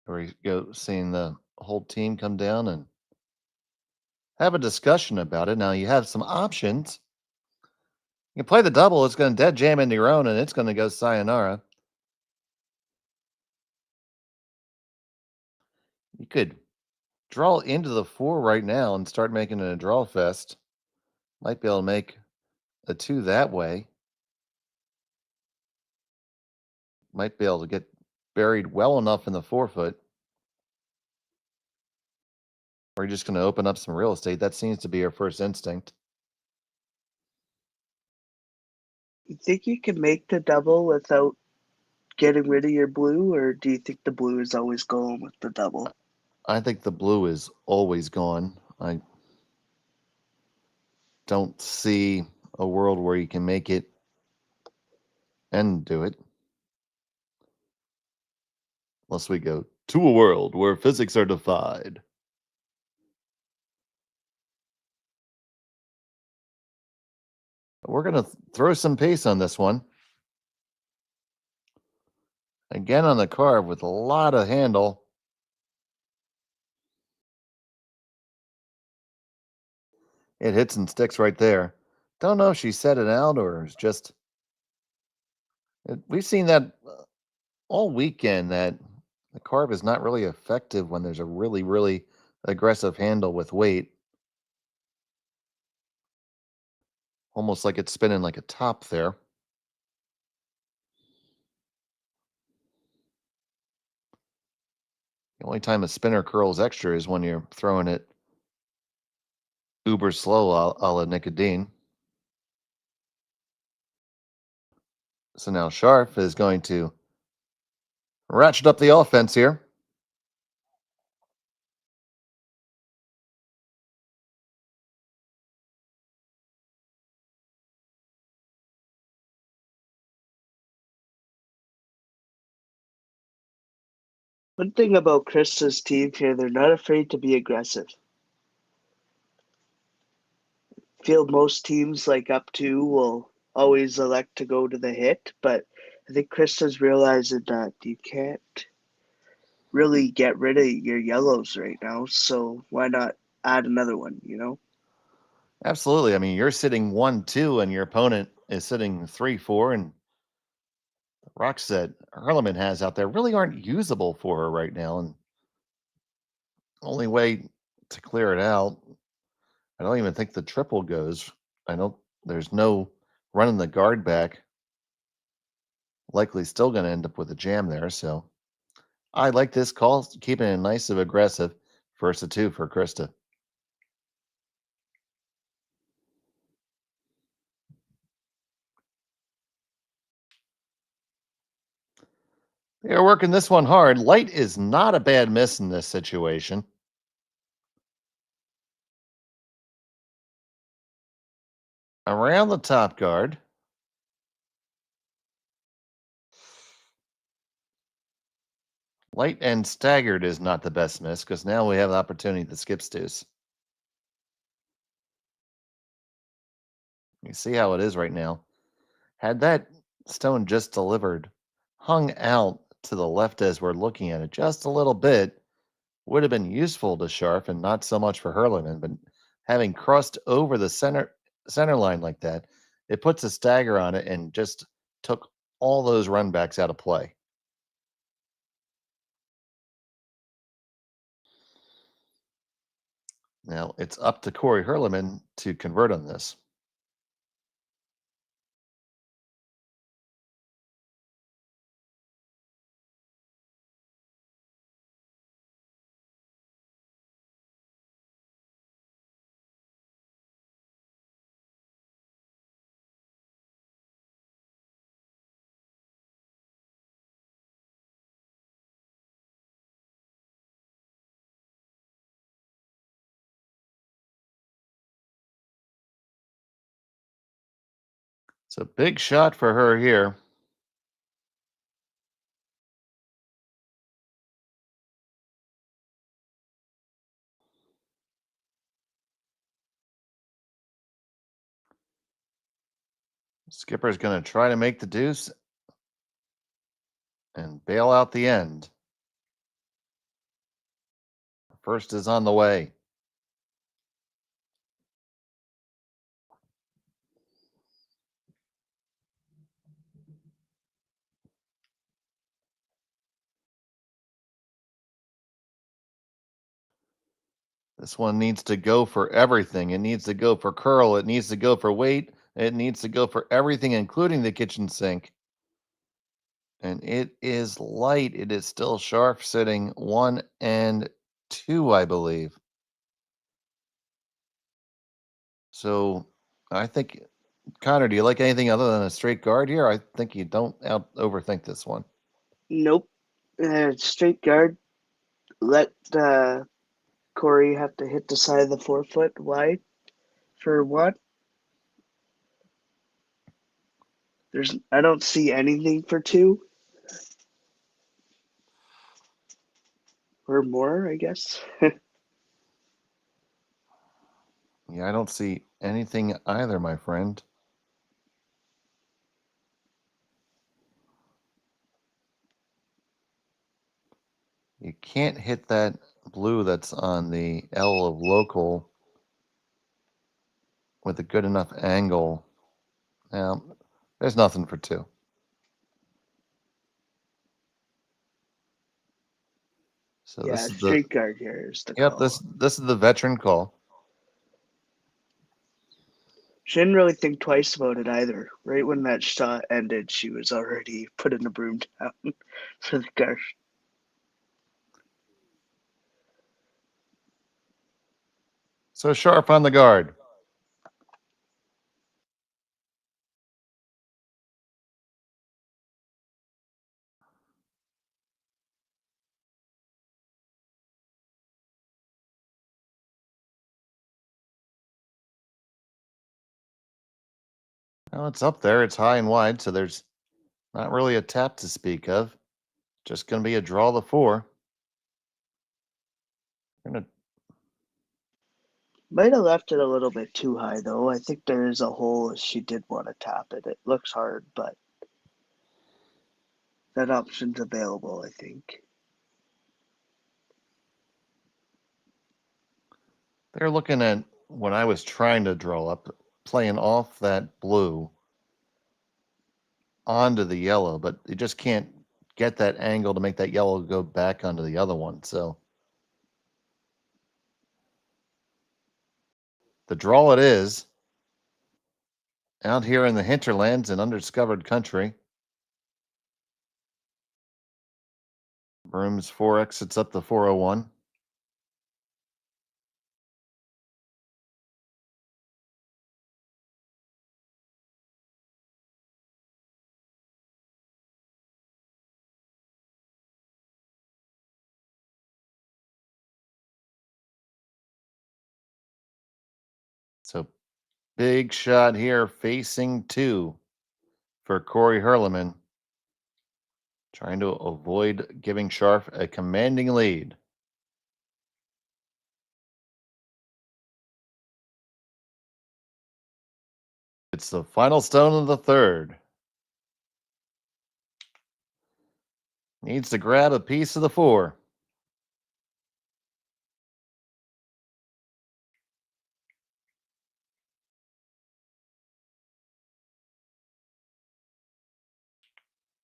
S4: Or you go seeing the whole team come down and have a discussion about it. Now you have some options. You can play the double, it's going to dead jam into your own, and it's going to go sayonara. You could draw into the 4 right now and start making it a draw fest. Might be able to make a 2 that way. Might be able to get buried well enough in the 4-foot. Or you're just going to open up some real estate. That seems to be your first instinct.
S5: You think you can make the double without getting rid of your blue, or do you think the blue is always going with the double?
S4: I think the blue is always gone. I don't see a world where you can make it and do it. Unless we go to a world where physics are defied. We're going to throw some pace on this one. Again on the carve with a lot of handle. It hits and sticks right there. Don't know if she set it out or it's just... We've seen that all weekend, that the carve is not really effective when there's a really, really aggressive handle with weight. Almost like it's spinning like a top there. The only time a spinner curls extra is when you're throwing it uber slow a la Nicodine. So now Scharf is going to ratchet up the offense here.
S5: One thing about Krista's team here, they're not afraid to be aggressive. I feel most teams like up two will always elect to go to the hit, but I think Krista's realizing that you can't really get rid of your yellows right now, so why not add another one, you know?
S4: Absolutely. I mean, you're sitting 1-2 and your opponent is sitting 3-4, and rocks that Huerlimann has out there really aren't usable for her right now. And only way to clear it out, I don't even think the triple goes. I don't, there's no running the guard back. Likely still going to end up with a jam there. So I like this call, keeping it nice and aggressive. First of two for Krista. They're working this one hard. Light is not a bad miss in this situation. Around the top guard. Light and staggered is not the best miss because now we have the opportunity to skip deuce. You see how it is right now. Had that stone just delivered, hung out to the left as we're looking at it just a little bit, would have been useful to Scharf and not so much for Huerlimann. But having crossed over the center line like that, it puts a stagger on it and just took all those run backs out of play. Now it's up to Corrie Huerlimann to convert on this. It's a big shot for her here. Skipper's going to try to make the deuce and bail out the end. First is on the way. This one needs to go for everything. It needs to go for curl. It needs to go for weight. It needs to go for everything, including the kitchen sink. And it is light. It is still Scharf sitting 1 and 2, I believe. So I think, Connor, do you like anything other than a straight guard here? I think you don't overthink this one.
S5: Nope. Straight guard. Let Corey have to hit the side of the 4 foot wide for one. I don't see anything for two. Or more, I guess.
S4: Yeah, I don't see anything either, my friend. You can't hit that blue that's on the L of local with a good enough angle. Now, there's nothing for two. So
S5: Yeah,
S4: this is
S5: straight guard here is the
S4: yep,
S5: call.
S4: this is the veteran call.
S5: She didn't really think twice about it either. Right when that shot ended, she was already putting the broom down for the guard.
S4: So Scharf on the guard. Well, it's up there. It's high and wide, so there's not really a tap to speak of. Just going to be a draw the 4. Gonna
S5: Might have left it a little bit too high, though. I think there is a hole if she did want to tap it. It looks hard, but that option's available, I think.
S4: They're looking at when I was trying to draw up, playing off that blue onto the yellow, but you just can't get that angle to make that yellow go back onto the other one. So the draw it is out here in the hinterlands and undiscovered country. Rooms 4 exits up the 401. So big shot here facing 2 for Corrie Huerlimann, trying to avoid giving Scharf a commanding lead. It's the final stone of the third. Needs to grab a piece of the 4.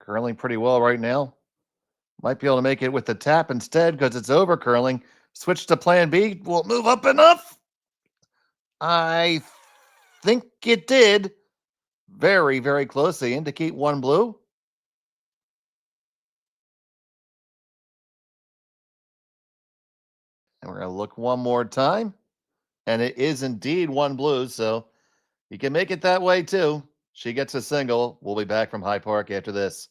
S4: Curling pretty well right now. Might be able to make it with the tap instead because it's over curling. Switch to plan B. Will it move up enough? I think it did. Very, very close. They indicate 1 blue. And we're going to look one more time. And it is indeed 1 blue. So you can make it that way too. She gets a single. We'll be back from High Park after this.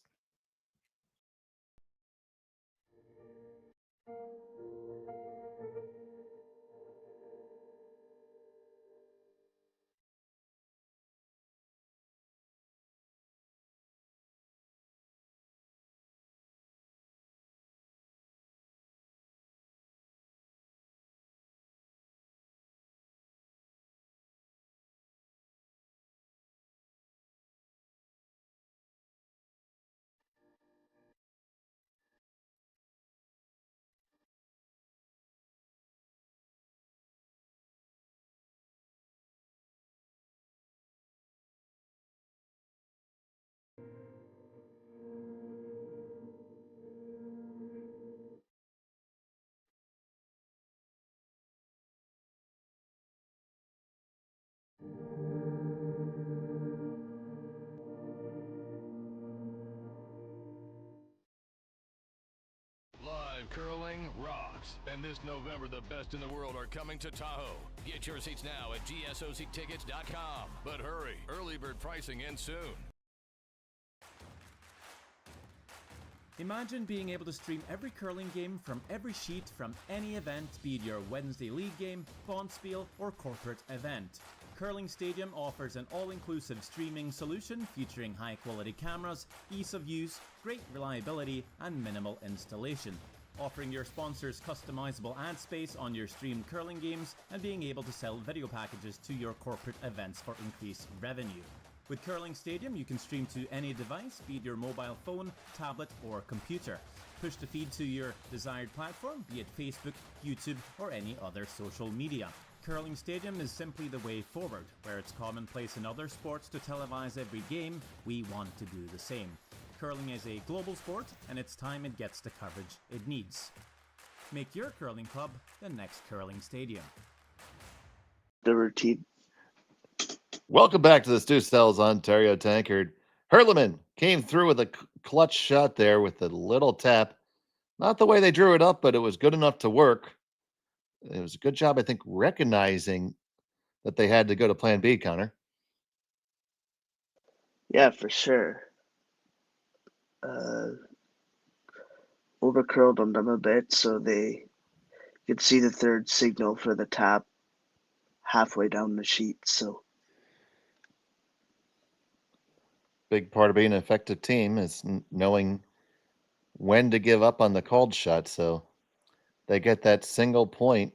S3: Live curling rocks. And this November, the best in the world are coming to Tahoe. Get your seats now at gsoctickets.com. But hurry, early bird pricing ends soon.
S11: Imagine being able to stream every curling game from every sheet from any event, be it your Wednesday league game, bonspiel, or corporate event. Curling Stadium offers an all-inclusive streaming solution featuring high-quality cameras, ease of use, great reliability, and minimal installation. Offering your sponsors customizable ad space on your streamed curling games and being able to sell video packages to your corporate events for increased revenue. With Curling Stadium, you can stream to any device, be it your mobile phone, tablet, or computer. Push the feed to your desired platform, be it Facebook, YouTube, or any other social media. Curling Stadium is simply the way forward. Where it's commonplace in other sports to televise every game, we want to do the same. Curling is a global sport, and it's time it gets the coverage it needs. Make your curling club the next Curling Stadium.
S5: The routine.
S4: Welcome back to the Stu Cells Ontario Tankard. Huerlimann came through with a clutch shot there with a little tap. Not the way they drew it up, but it was good enough to work. It was a good job, I think, recognizing that they had to go to plan B, Connor.
S5: Yeah, for sure. Overcurled on them a bit, so they could see the third signal for the tap halfway down the sheet. So
S4: Big part of being an effective team is knowing when to give up on the called shot. So they get that single point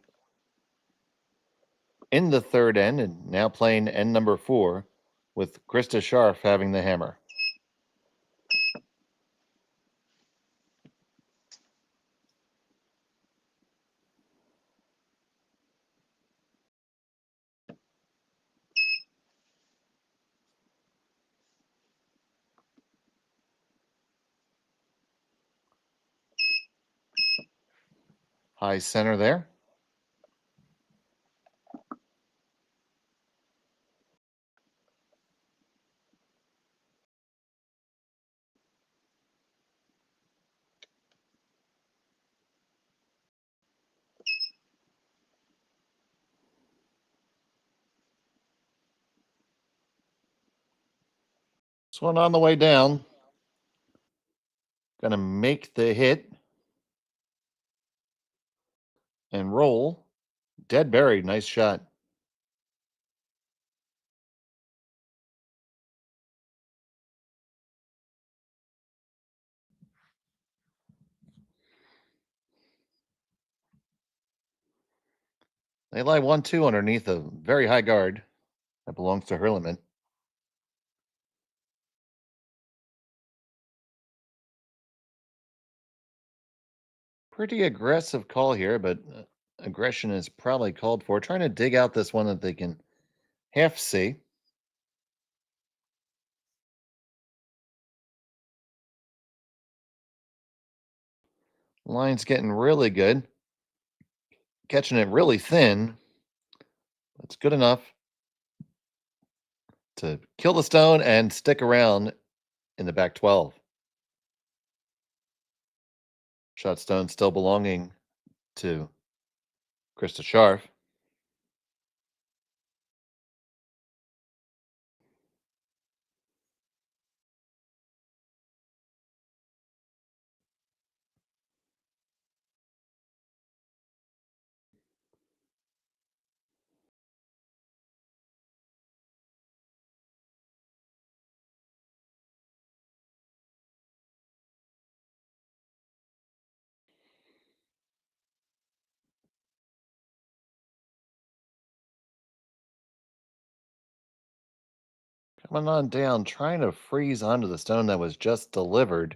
S4: in the third end, and now playing end number 4 with Krista Scharf having the hammer. High center there. This one on the way down. Gonna make the hit and roll. Dead buried. Nice shot. They lie 1-2 underneath a very high guard that belongs to Huerlimann. Pretty aggressive call here, but aggression is probably called for. Trying to dig out this one that they can half see. Line's getting really good. Catching it really thin. That's good enough to kill the stone and stick around in the back 12. Shot stone still belonging to Krista Scharf. Coming on down, trying to freeze onto the stone that was just delivered.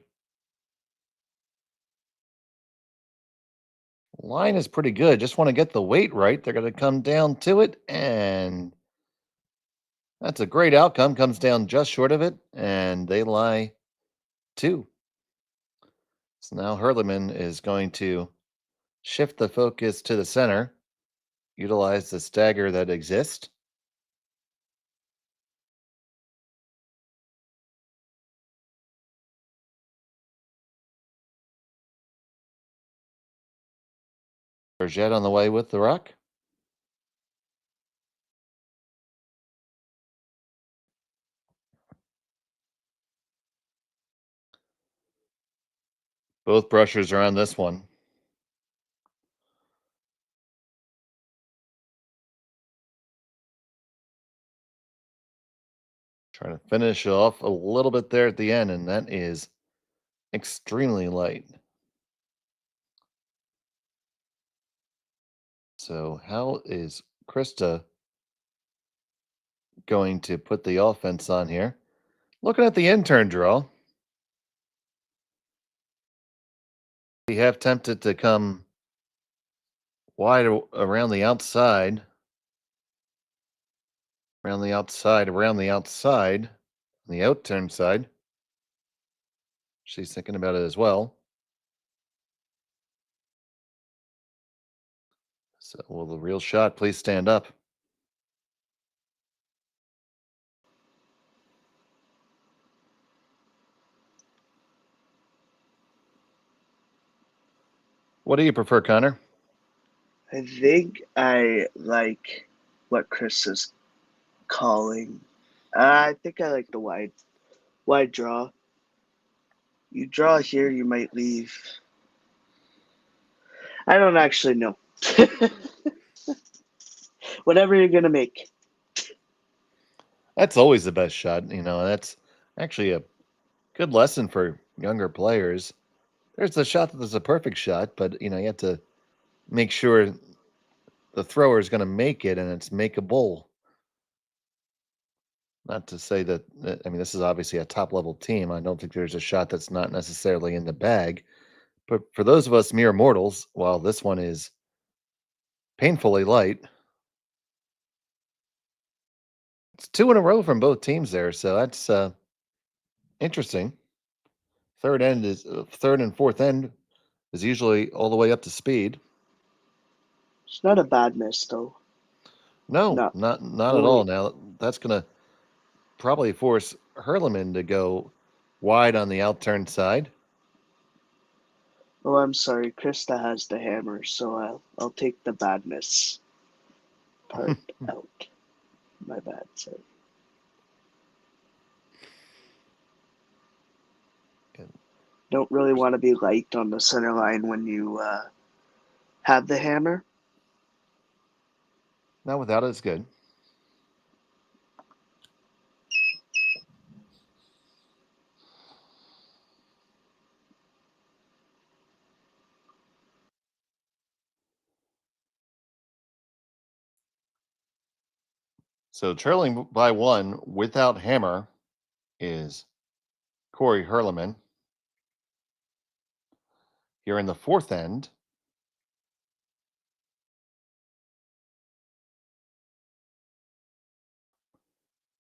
S4: Line is pretty good. Just want to get the weight right. They're going to come down to it, and that's a great outcome. Comes down just short of it, and they lie 2. So now Huerlimann is going to shift the focus to the center, utilize the stagger that exists. Berget on the way with the rock. Both brushers are on this one. Trying to finish off a little bit there at the end, and that is extremely light. So how is Krista going to put the offense on here? Looking at the intern draw. We have tempted to come wide around the outside. Around the outside, on the out-turn side. She's thinking about it as well. So, will the real shot please stand up? What do you prefer, Connor?
S5: I think I like what Chris is calling. I think I like the wide draw. You draw here, you might leave. I don't actually know. Whatever you're gonna make.
S4: That's always the best shot. That's actually a good lesson for younger players. There's the shot that is a perfect shot, but you have to make sure the thrower is going to make it and it's makeable. Not to say that, I mean, this is obviously a top level team. I don't think there's a shot that's not necessarily in the bag. But for those of us mere mortals, while this one is painfully light, it's 2 in a row from both teams there. So that's interesting. Third and fourth end is usually all the way up to speed.
S5: It's not a bad miss though.
S4: No,
S5: No.
S4: not at all. Now that's going to probably force Huerlimann to go wide on the outturned side.
S5: Oh, I'm sorry. Krista has the hammer, so I'll take the bad miss part out. My bad, sorry. Don't really want to be light on the center line when you have the hammer.
S4: Not without it, it's good. So trailing by 1 without hammer is Corrie Huerlimann. Here in the fourth end,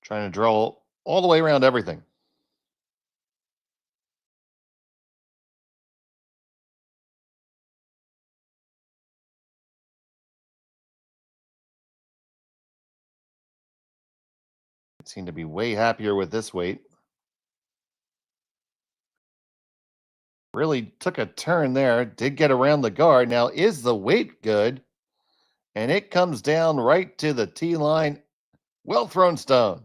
S4: trying to draw all the way around everything. Seem to be way happier with this weight. Really took a turn there. Did get around the guard. Now, is the weight good? And it comes down right to the tee line. Well thrown stone.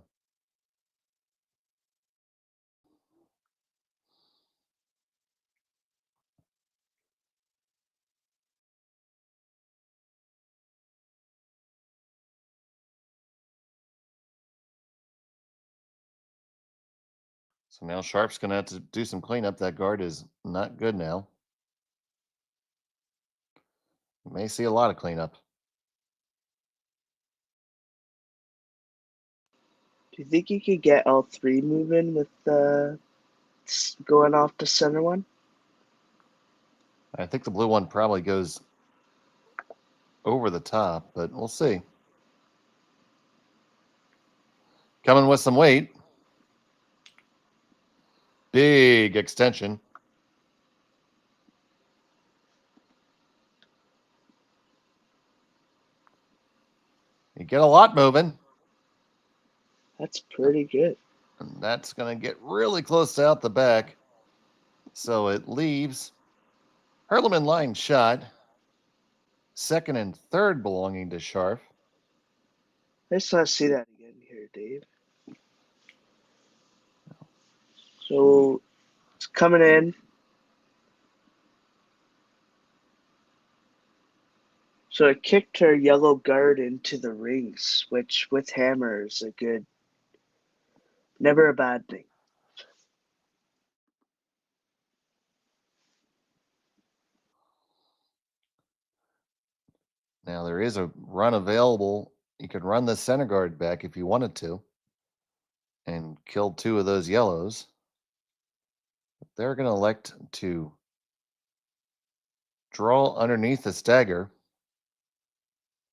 S4: So now Sharp's going to have to do some cleanup. That guard is not good now. May see a lot of cleanup.
S5: Do you think you could get all 3 moving with going off the center one?
S4: I think the blue one probably goes over the top, but we'll see. Coming with some weight. Big extension. You get a lot moving.
S5: That's pretty good.
S4: And that's going to get really close to out the back. So it leaves Huerlimann line shot. Second and third belonging to Scharf.
S5: I just want to see that again here, Dave. So it's coming in. So it kicked her yellow guard into the rings, which with hammer is never a bad thing.
S4: Now there is a run available. You could run the center guard back if you wanted to and kill 2 of those yellows. But they're going to elect to draw underneath the stagger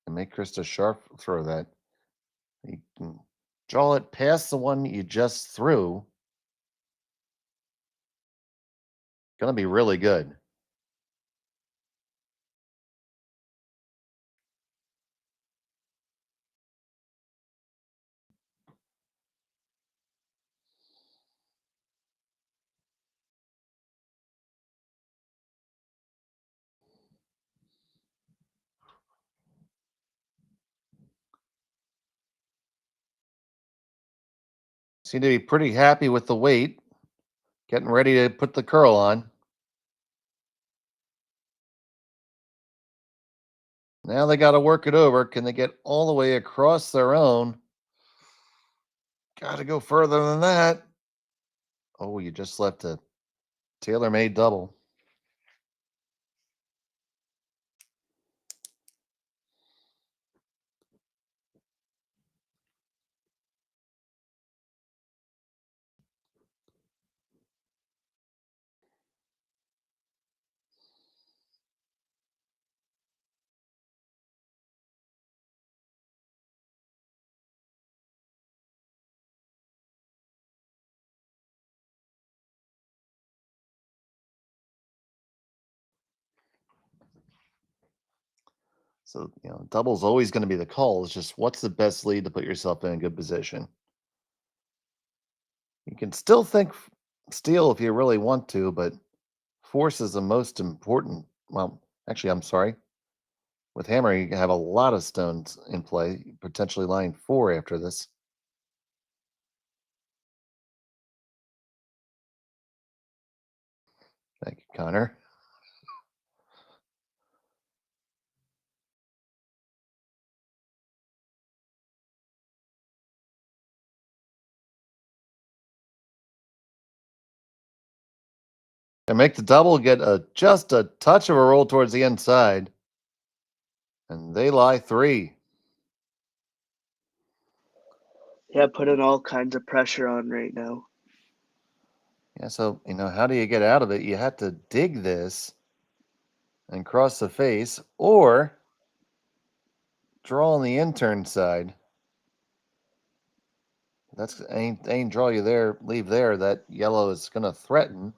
S4: and make Krista Scharf throw that. You can draw it past the one you just threw. Going to be really good. Seem to be pretty happy with the weight. Getting ready to put the curl on. Now they got to work it over. Can they get all the way across their own? Got to go further than that. Oh, you just left a tailor-made double. So, double's always going to be the call. It's just what's the best lead to put yourself in a good position. You can still think steal if you really want to, but force is the most important. Well, actually, I'm sorry. With hammer, you can have a lot of stones in play, potentially line 4 after this. Thank you, Connor. And make the double get just a touch of a roll towards the inside. And they lie 3.
S5: Yeah, putting all kinds of pressure on right now.
S4: Yeah, so, how do you get out of it? You have to dig this and cross the face, or draw on the intern side. That's ain't draw you there, leave there. That yellow is going to threaten.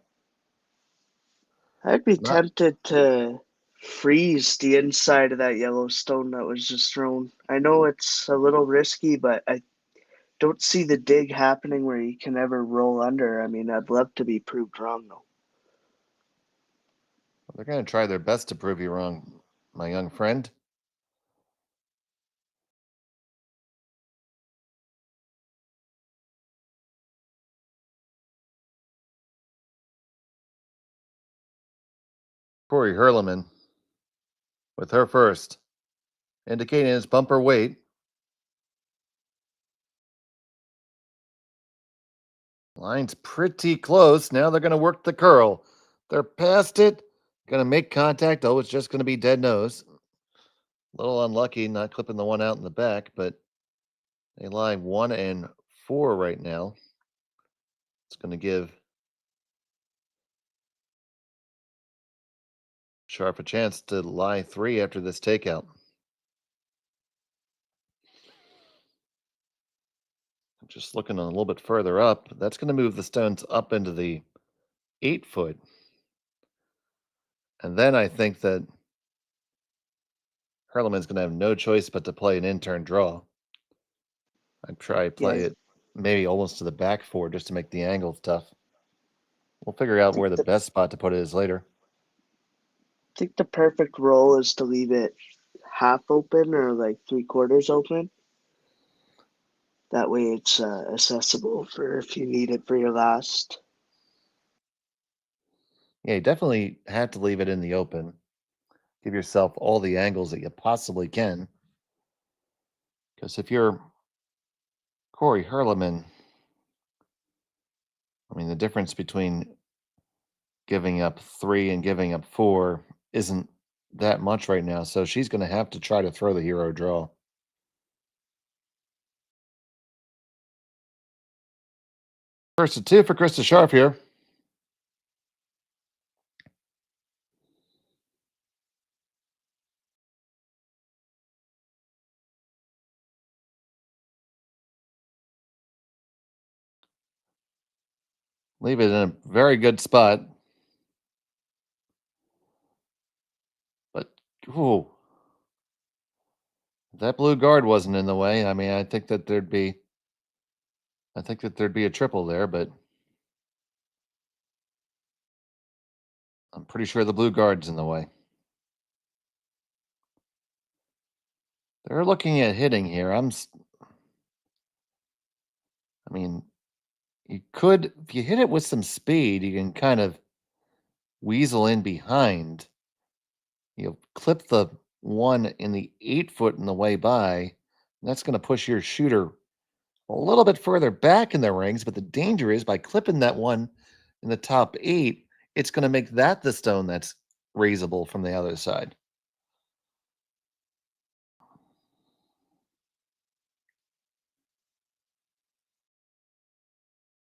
S5: I'd be
S4: Not
S5: tempted to freeze the inside of that yellow stone that was just thrown. I know it's a little risky, but I don't see the dig happening where you can ever roll under. I mean, I'd love to be proved wrong, though.
S4: They're going to try their best to prove you wrong, my young friend. Corrie Huerlimann with her first, indicating his bumper weight. Line's pretty close. Now they're going to work the curl. They're past it. Going to make contact. Oh, it's just going to be dead nose. A little unlucky not clipping the one out in the back, but they lie 1 and 4 right now. It's going to give Scharf a chance to lie 3 after this takeout. Just looking a little bit further up, that's going to move the stones up into the 8 foot. And then I think that Huerlimann's going to have no choice but to play an intern draw. I'd try play
S5: Yeah,
S4: it maybe almost to the back 4 just to make the angle tough. We'll figure out where the
S5: the,
S4: best spot to put it is later.
S5: I think the perfect roll is to leave it half open or like 3/4 open. That way it's accessible for if you need it for your last.
S4: Yeah, you definitely have to leave it in the open. Give yourself all the angles that you possibly can. Because if you're Corrie Huerlimann, I mean, the difference between giving up 3 and giving up 4 isn't that much right now. So she's going to have to try to throw the hero draw. First to 2 for Krista Scharf here. Leave it in a very good spot. But, ooh, if that blue guard wasn't in the way, I mean, I think that there'd be a triple there, but I'm pretty sure the blue guard's in the way. They're looking at hitting here. I mean, you could, if you hit it with some speed, you can kind of weasel in behind. Clip the one in the 8 foot in the way by. And that's going to push your shooter a little bit further back in the rings. But the danger is by clipping that one in the top 8, it's going to make that the stone that's raisable from the other side.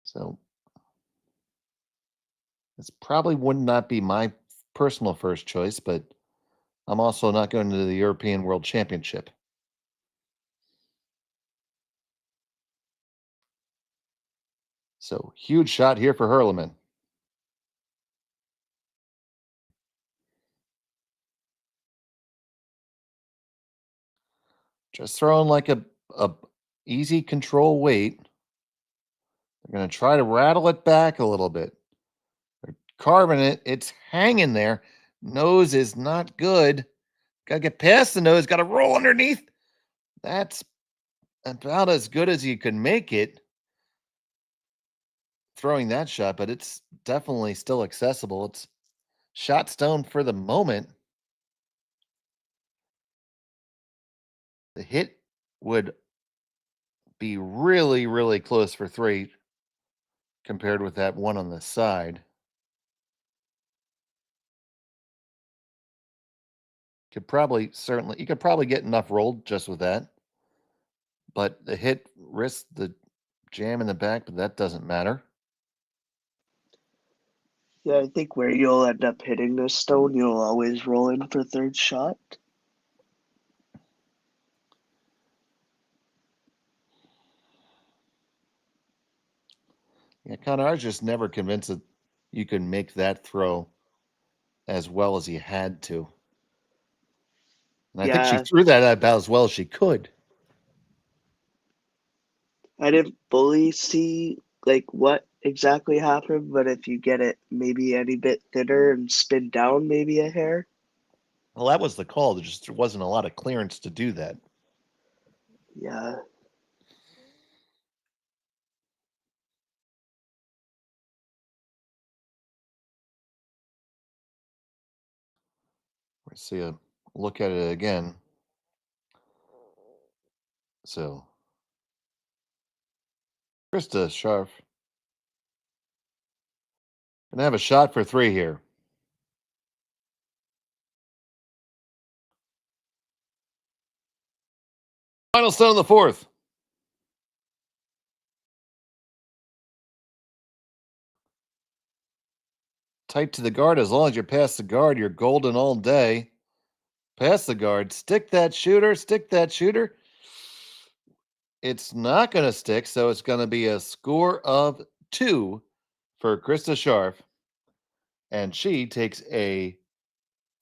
S4: So this probably would not be my personal first choice, but I'm also not going to the European World Championship. So huge shot here for Huerlimann. Just throwing like a easy control weight. They're going to try to rattle it back a little bit. They're carving it. It's hanging there. Nose is not good. Got to get past the nose. Got to roll underneath. That's about as good as you can make it. Throwing that shot, but it's definitely still accessible. It's shot stone for the moment. The hit would be really, really close for 3 compared with that one on the side. You could probably get enough rolled just with that. But the hit risks the jam in the back, but that doesn't matter.
S5: Yeah, I think where you'll end up hitting this stone, you'll always roll in for third shot.
S4: Yeah, Connor, I was just never convinced that you can make that throw as well as you had to. And I think
S5: Yeah.
S4: she threw that about as well as she could.
S5: I didn't fully see like what exactly happened, but if you get it maybe any bit thinner and spin down maybe a hair.
S4: Well, that was the call. There just wasn't a lot of clearance to do that.
S5: Yeah.
S4: Let's see a look at it again. So, Krista Scharf gonna have a shot for 3 here. Final stone of the 4th. Tight to the guard. As long as you're past the guard, you're golden all day. Past the guard. Stick that shooter. Stick that shooter. It's not going to stick, so it's going to be a score of 2 for Krista Scharf. And she takes a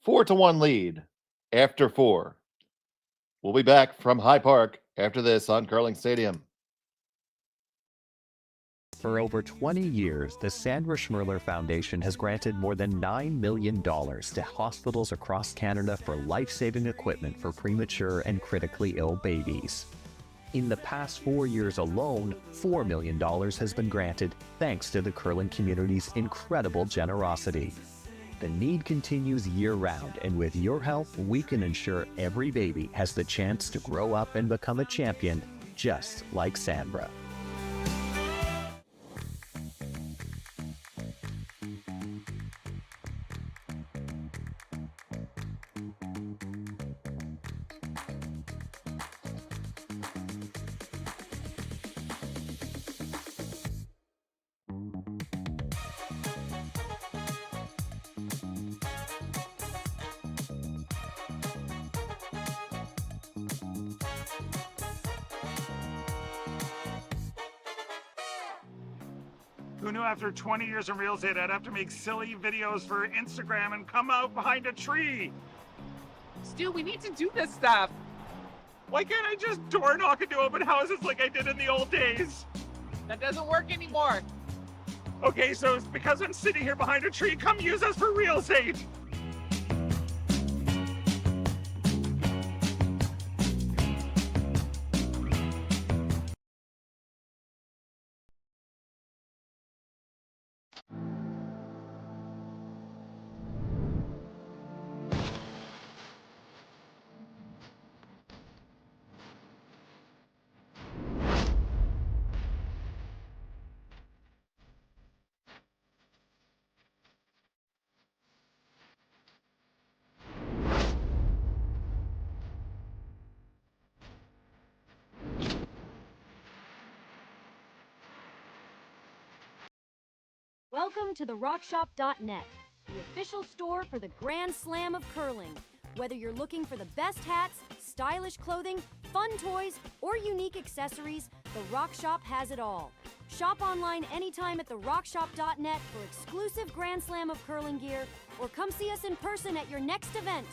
S4: 4-1 lead after 4. We'll be back from High Park after this on Curling Stadium.
S12: For over 20 years, the Sandra Schmirler Foundation has granted more than $9 million to hospitals across Canada for life-saving equipment for premature and critically ill babies. In the past 4 years alone, $4 million has been granted thanks to the curling community's incredible generosity. The need continues year-round, and with your help, we can ensure every baby has the chance to grow up and become a champion, just like Sandra.
S1: Who knew after 20 years in real estate I'd have to make silly videos for Instagram and come out behind a tree?
S2: Stu, we need to do this stuff.
S1: Why can't I just door knock into open houses like I did in the old days?
S2: That doesn't work anymore.
S1: Okay, so it's because I'm sitting here behind a tree. Come use us for real estate.
S13: Welcome to the RockShop.net, the official store for the Grand Slam of curling. Whether you're looking for the best hats, stylish clothing, fun toys, or unique accessories, the Rock Shop has it all. Shop online anytime at the RockShop.net for exclusive Grand Slam of curling gear, or come see us in person at your next event.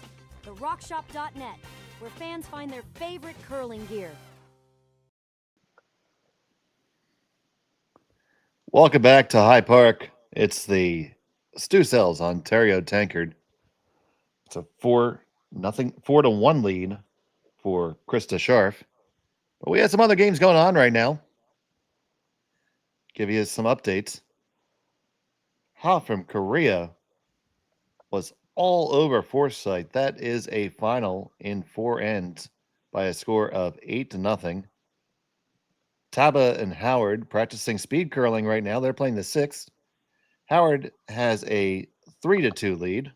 S13: The RockShop.net, where fans find their favorite curling gear.
S4: Welcome back to High Park. It's the Stu Cells Ontario Tankard. It's a 4-1 lead for Krista Scharf. But we have some other games going on right now. Give you some updates. Ha from Korea was all over Forsyth. That is a final in 4 ends by a score of 8-0. Taba and Howard practicing speed curling right now. They're playing the 6th. Howard has a 3-2 lead.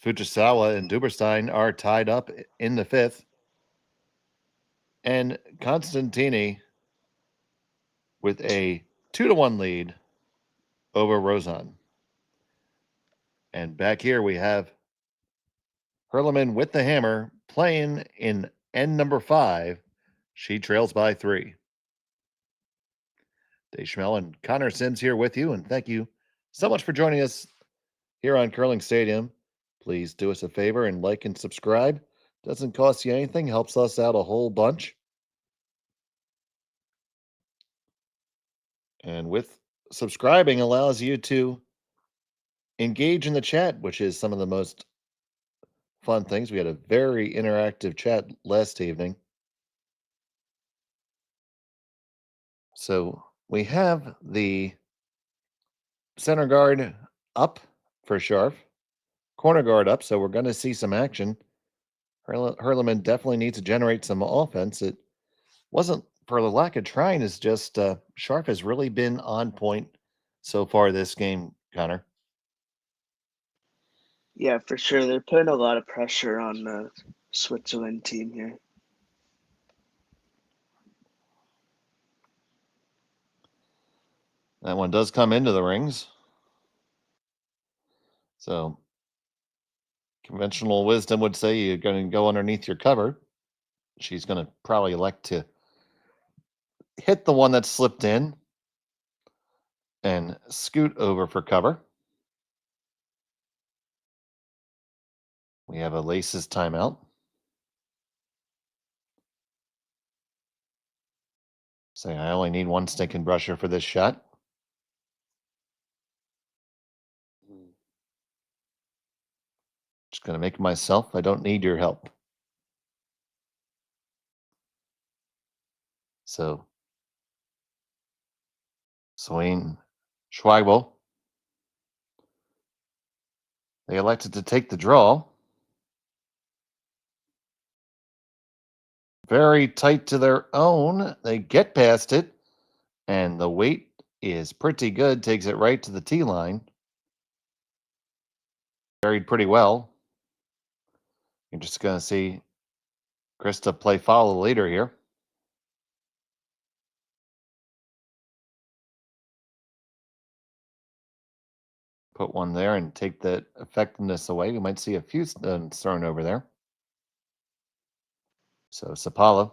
S4: Fujisawa and Duberstein are tied up in the 5th. And Constantini with a 2-1 lead over Rosan. And back here we have Huerlimann with the hammer playing in end number 5. She trails by 3. Dave Schmel and Connor Sims here with you, and thank you so much for joining us here on Curling Stadium. Please do us a favor and like and subscribe. Doesn't cost you anything, helps us out a whole bunch. And with subscribing allows you to engage in the chat, which is some of the most fun things. We had a very interactive chat last evening. So we have the center guard up for Scharf, corner guard up, so we're going to see some action. Huerlimann definitely needs to generate some offense. It wasn't for the lack of trying, it's just Scharf has really been on point so far this game, Connor.
S5: Yeah, for sure. They're putting a lot of pressure on the Switzerland team here.
S4: That one does come into the rings. So conventional wisdom would say you're going to go underneath your cover. She's going to probably elect to hit the one that slipped in and scoot over for cover. We have a laces timeout. Say I only need one stinking brusher for this shot. Just going to make it myself. I don't need your help. So, Swain Schweigel, they elected to take the draw. Very tight to their own. They get past it, and the weight is pretty good. Takes it right to the tee line. Buried pretty well. You're just going to see Krista play follow the leader here. Put one there and take that effectiveness away. We might see a few stones thrown over there. So Sapala.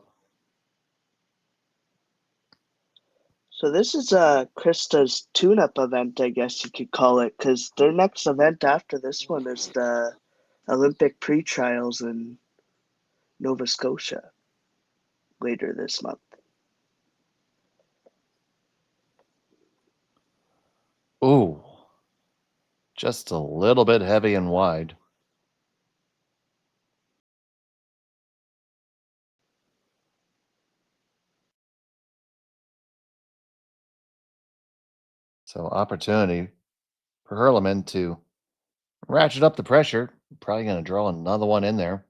S5: So this is Krista's tune-up event, I guess you could call it, because their next event after this one is the Olympic pre-trials in Nova Scotia later this month.
S4: Ooh, just a little bit heavy and wide. So opportunity for Huerlimann to ratchet up the pressure. Probably going to draw another one in there.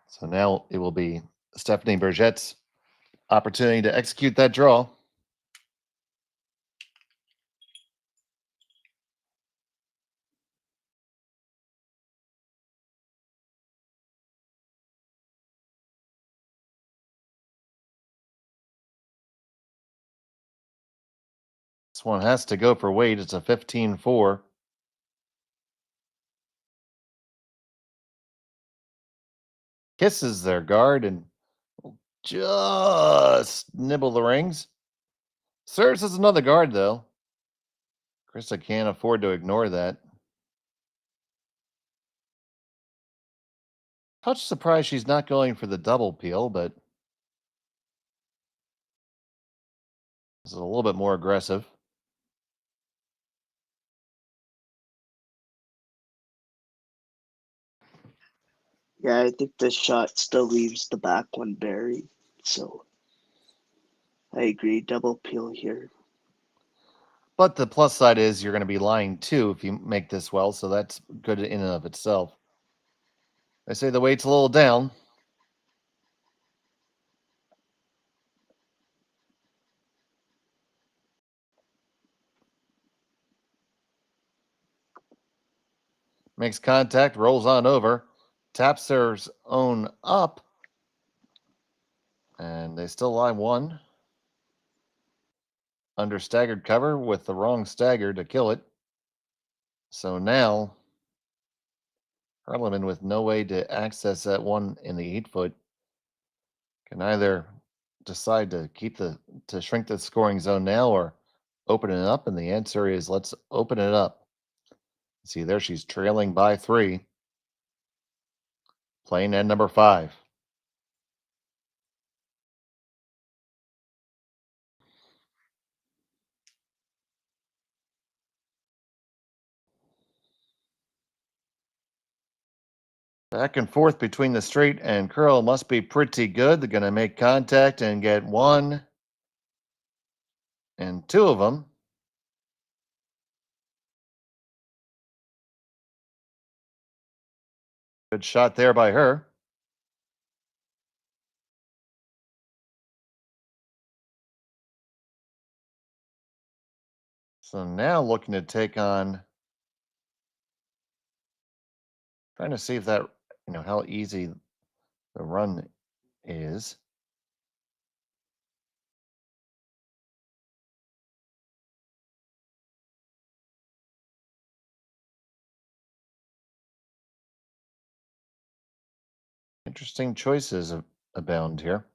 S4: So now it will be Stephanie Berget's opportunity to execute that draw. This one has to go for weight. It's a 15-4. Kisses their guard and just nibble the rings. Serves as another guard, though. Krista can't afford to ignore that. Touch surprised she's not going for the double peel, but this is a little bit more aggressive.
S5: Yeah, I think this shot still leaves the back one buried. So I agree, double peel here.
S4: But the plus side is you're going to be lying too if you make this well, so that's good in and of itself. I say the weight's a little down. Makes contact, rolls on over, taps their own up, and they still lie one. Under staggered cover with the wrong stagger to kill it. So now, Huerlimann with no way to access that one in the 8-foot can either decide to shrink the scoring zone now or open it up, and the answer is let's open it up. See there, she's trailing by 3. Playing end number 5. Back and forth between the straight and curl must be pretty good. They're going to make contact and get 1 and 2 of them. Good shot there by her. So now looking to take on, trying to see if that, how easy the run is. Interesting choices abound here.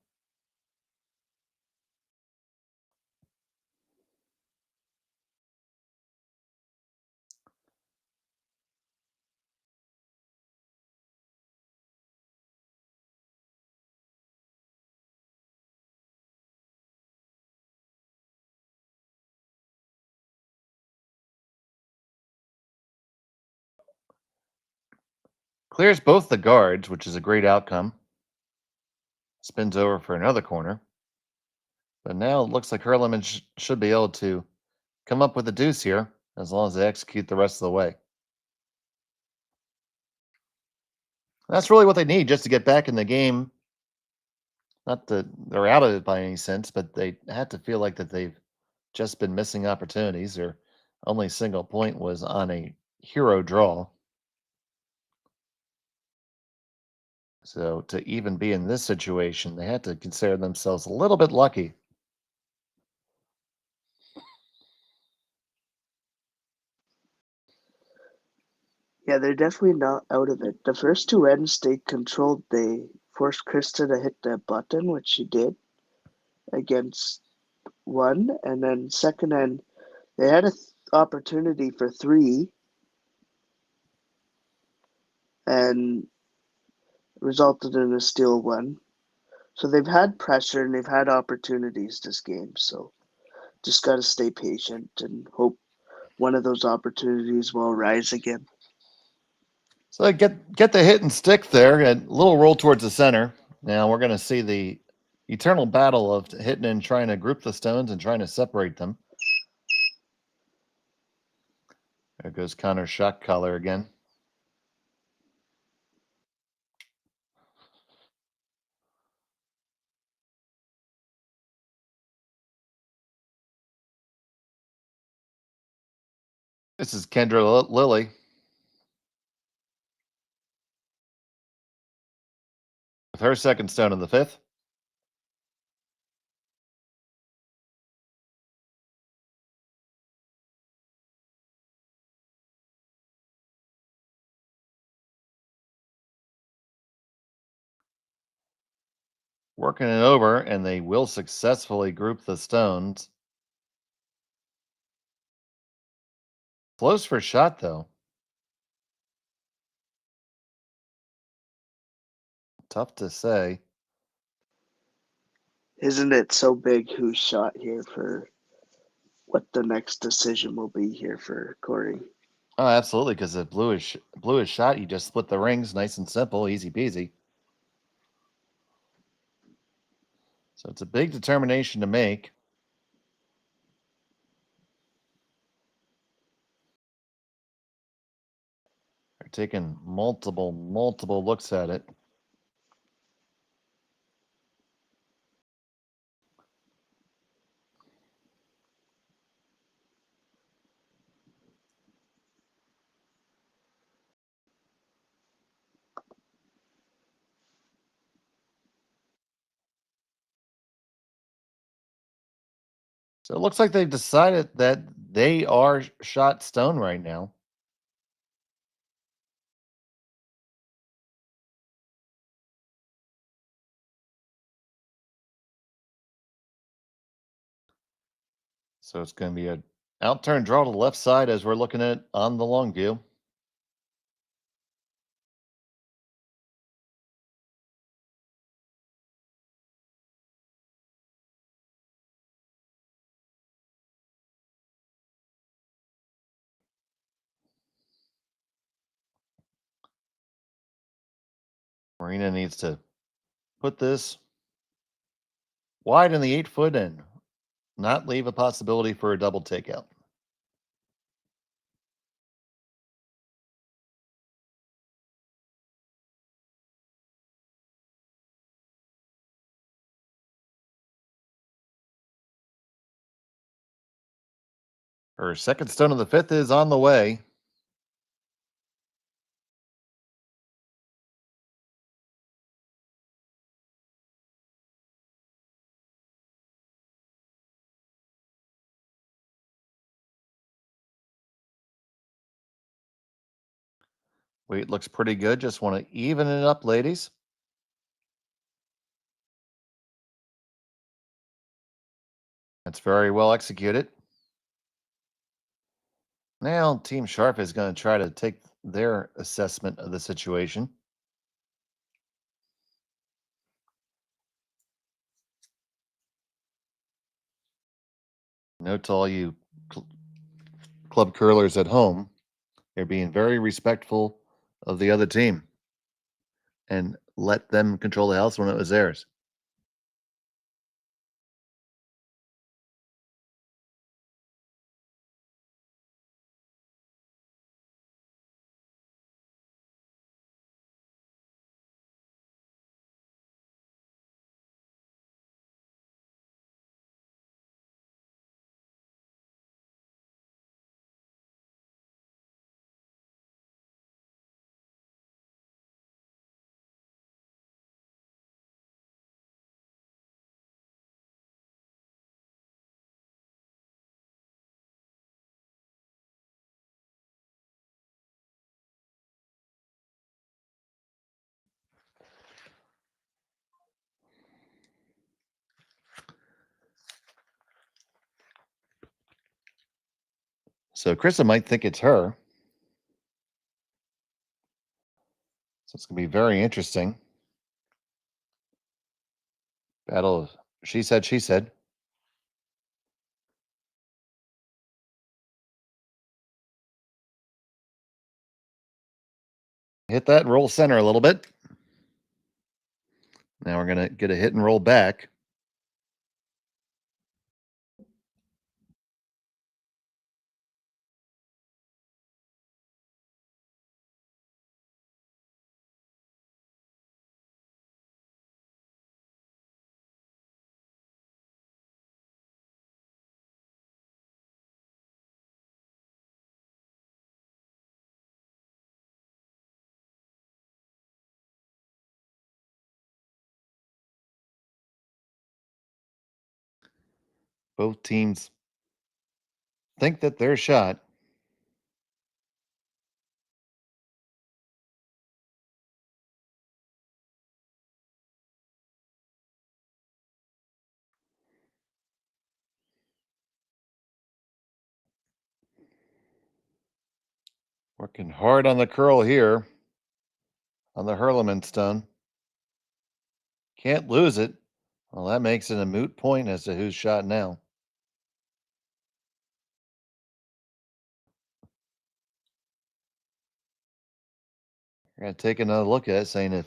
S4: Clears both the guards, which is a great outcome. Spins over for another corner. But now it looks like Huerlimann should be able to come up with a deuce here, as long as they execute the rest of the way. That's really what they need just to get back in the game. Not that they're out of it by any sense, but they had to feel like that they've just been missing opportunities. Their only single point was on a hero draw. So to even be in this situation, they had to consider themselves a little bit lucky.
S5: Yeah, they're definitely not out of it. The first 2 ends stayed controlled. They forced Krista to hit the button, which she did against 1. And then second end, they had an opportunity for 3 and resulted in a steal 1. So they've had pressure and they've had opportunities this game. So just got to stay patient and hope one of those opportunities will rise again.
S4: So get the hit and stick there, and a little roll towards the center. Now we're going to see the eternal battle of hitting and trying to group the stones and trying to separate them. There goes Connor's shot collar again. This is Kendra Lilly. With her second stone in the 5th. working it over, and they will successfully group the stones. Close for shot, though. Tough to say.
S5: Isn't it so big who's shot here for what the next decision will be here for Corey?
S4: Oh, absolutely, because if blue is shot, you just split the rings, nice and simple, easy peasy. So it's a big determination to make. They're taking multiple looks at it. So it looks like they've decided that they are shot stone right now. So it's going to be an out-turn draw to the left side as we're looking at on the long view. Marina needs to put this wide in the 8-foot and not leave a possibility for a double takeout. Her second stone of the 5th is on the way. Weight looks pretty good. Just want to even it up, ladies. That's very well executed. Now, Team Sharp is going to try to take their assessment of the situation. Note to all you club curlers at home, they're being very respectful of the other team and let them control the house when it was theirs. So Krista might think it's her. So it's going to be very interesting. Battle of she said, she said. Hit that roll center a little bit. Now we're going to get a hit and roll back. Both teams think that they're shot. Working hard on the curl here on the Huerlimann stone. Can't lose it. Well, that makes it a moot point as to whose shot now. We're going to take another look at it, saying if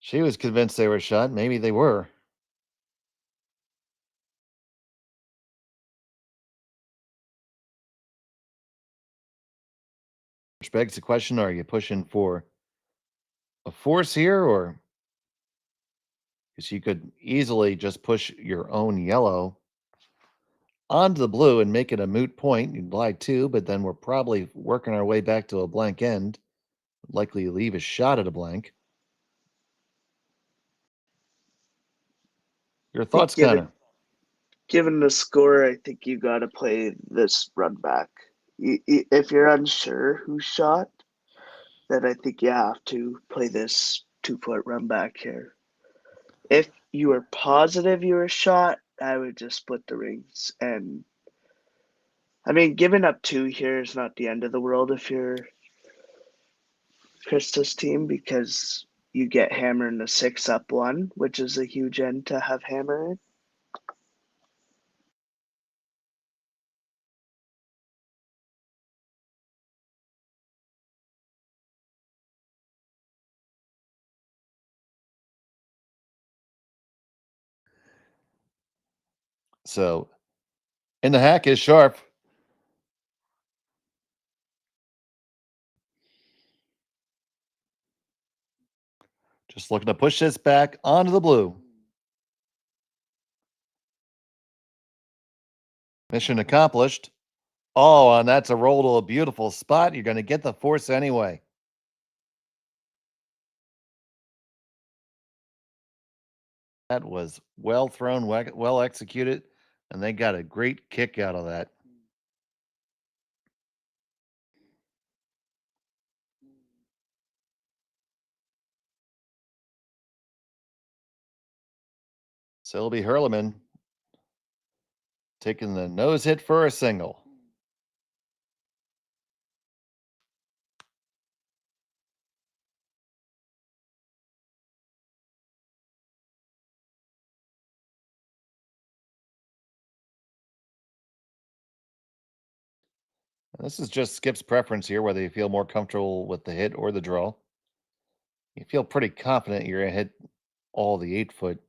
S4: she was convinced they were shot, maybe they were. Which begs the question, are you pushing for a force here, or because you could easily just push your own yellow onto the blue and make it a moot point. You'd like to, but then we're probably working our way back to a blank end. Likely leave a shot at a blank. Your thoughts, Connor?
S5: Given the score, I think you got to play this run back. If you're unsure who shot, then I think you have to play this 2-foot run back here. If you were positive you were shot, I would just split the rings. And I mean, giving up 2 here is not the end of the world if you're Krista's team, because you get hammer in the 6 up 1, which is a huge end to have hammer in.
S4: So, in the hack is Scharf. Just looking to push this back onto the blue. Mission accomplished. Oh, and that's a roll to a beautiful spot. You're going to get the force anyway. That was well thrown, well executed, and they got a great kick out of that. Sylvie Huerlimann taking the nose hit for a single. This is just Skip's preference here, whether you feel more comfortable with the hit or the draw. You feel pretty confident you're going to hit all the 8-foot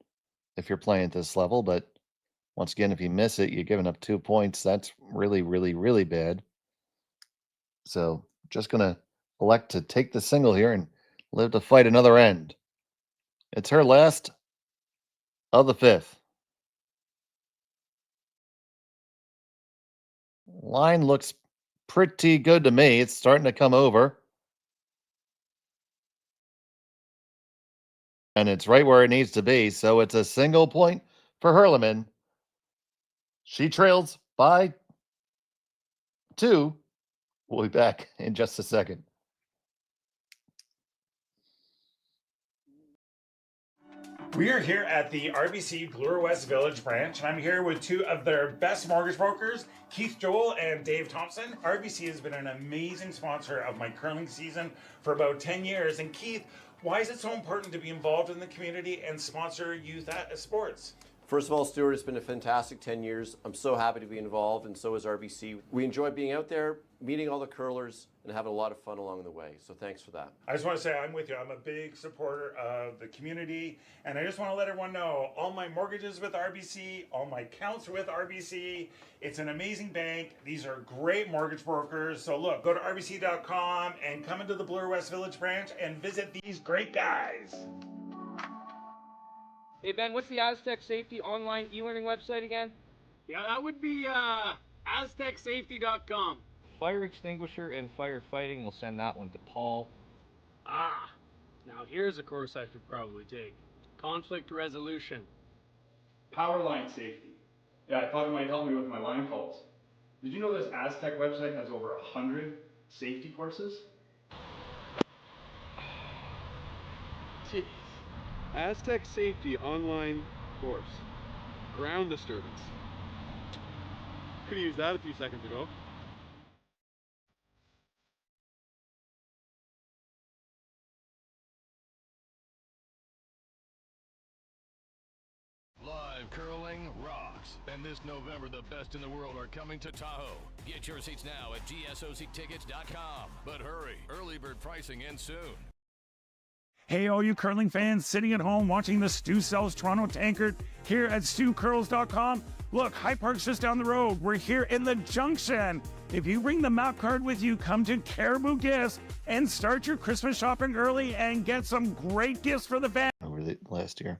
S4: if you're playing at this level, but once again, if you miss it, you're giving up 2 points. That's really, really, really bad. So just going to elect to take the single here and live to fight another end. It's her last of the 5th. Line looks pretty good to me. It's starting to come over. And it's right where it needs to be. So it's a single point for Huerlimann. She trails by 2. We'll be back in just a second.
S1: We are here at the RBC Bloor West Village branch, and I'm here with 2 of their best mortgage brokers, Keith Joel and Dave Thompson. RBC has been an amazing sponsor of my curling season for about 10 years. And Keith, why is it so important to be involved in the community and sponsor youth sports?
S6: First of all, Stuart, it's been a fantastic 10 years. I'm so happy to be involved, and so is RBC. We enjoy being out there, meeting all the curlers, and having a lot of fun along the way. So thanks for that.
S1: I just want to say I'm with you. I'm a big supporter of the community, and I just want to let everyone know all my mortgages with RBC, all my accounts with RBC. It's an amazing bank. These are great mortgage brokers. So look, go to rbc.com and come into the Bloor West Village branch and visit these great guys.
S7: Hey Ben, what's the Aztec Safety online e-learning website again?
S14: Yeah, that would be aztecsafety.com.
S7: Fire extinguisher and firefighting, we'll send that one to Paul.
S14: Ah, now here's a course I should probably take. Conflict resolution.
S9: Power line safety. Yeah, I thought it might help me with my line calls. Did you know this Aztec website has over 100 safety courses?
S8: Jeez. Aztec Safety online course. Ground disturbance. Could have used that a few seconds ago.
S3: Yes, and this November, the best in the world are coming to Tahoe. Get your seats now at gsoctickets.com. But hurry, early bird pricing ends soon.
S1: Hey, all you curling fans sitting at home watching the Stu Sells Toronto Tankard here at StuCurls.com. Look, High Park's just down the road. We're here in the Junction. If you bring the map card with you, come to Caribou Gifts and start your Christmas shopping early and get some great gifts for the fans.
S4: Over the last year.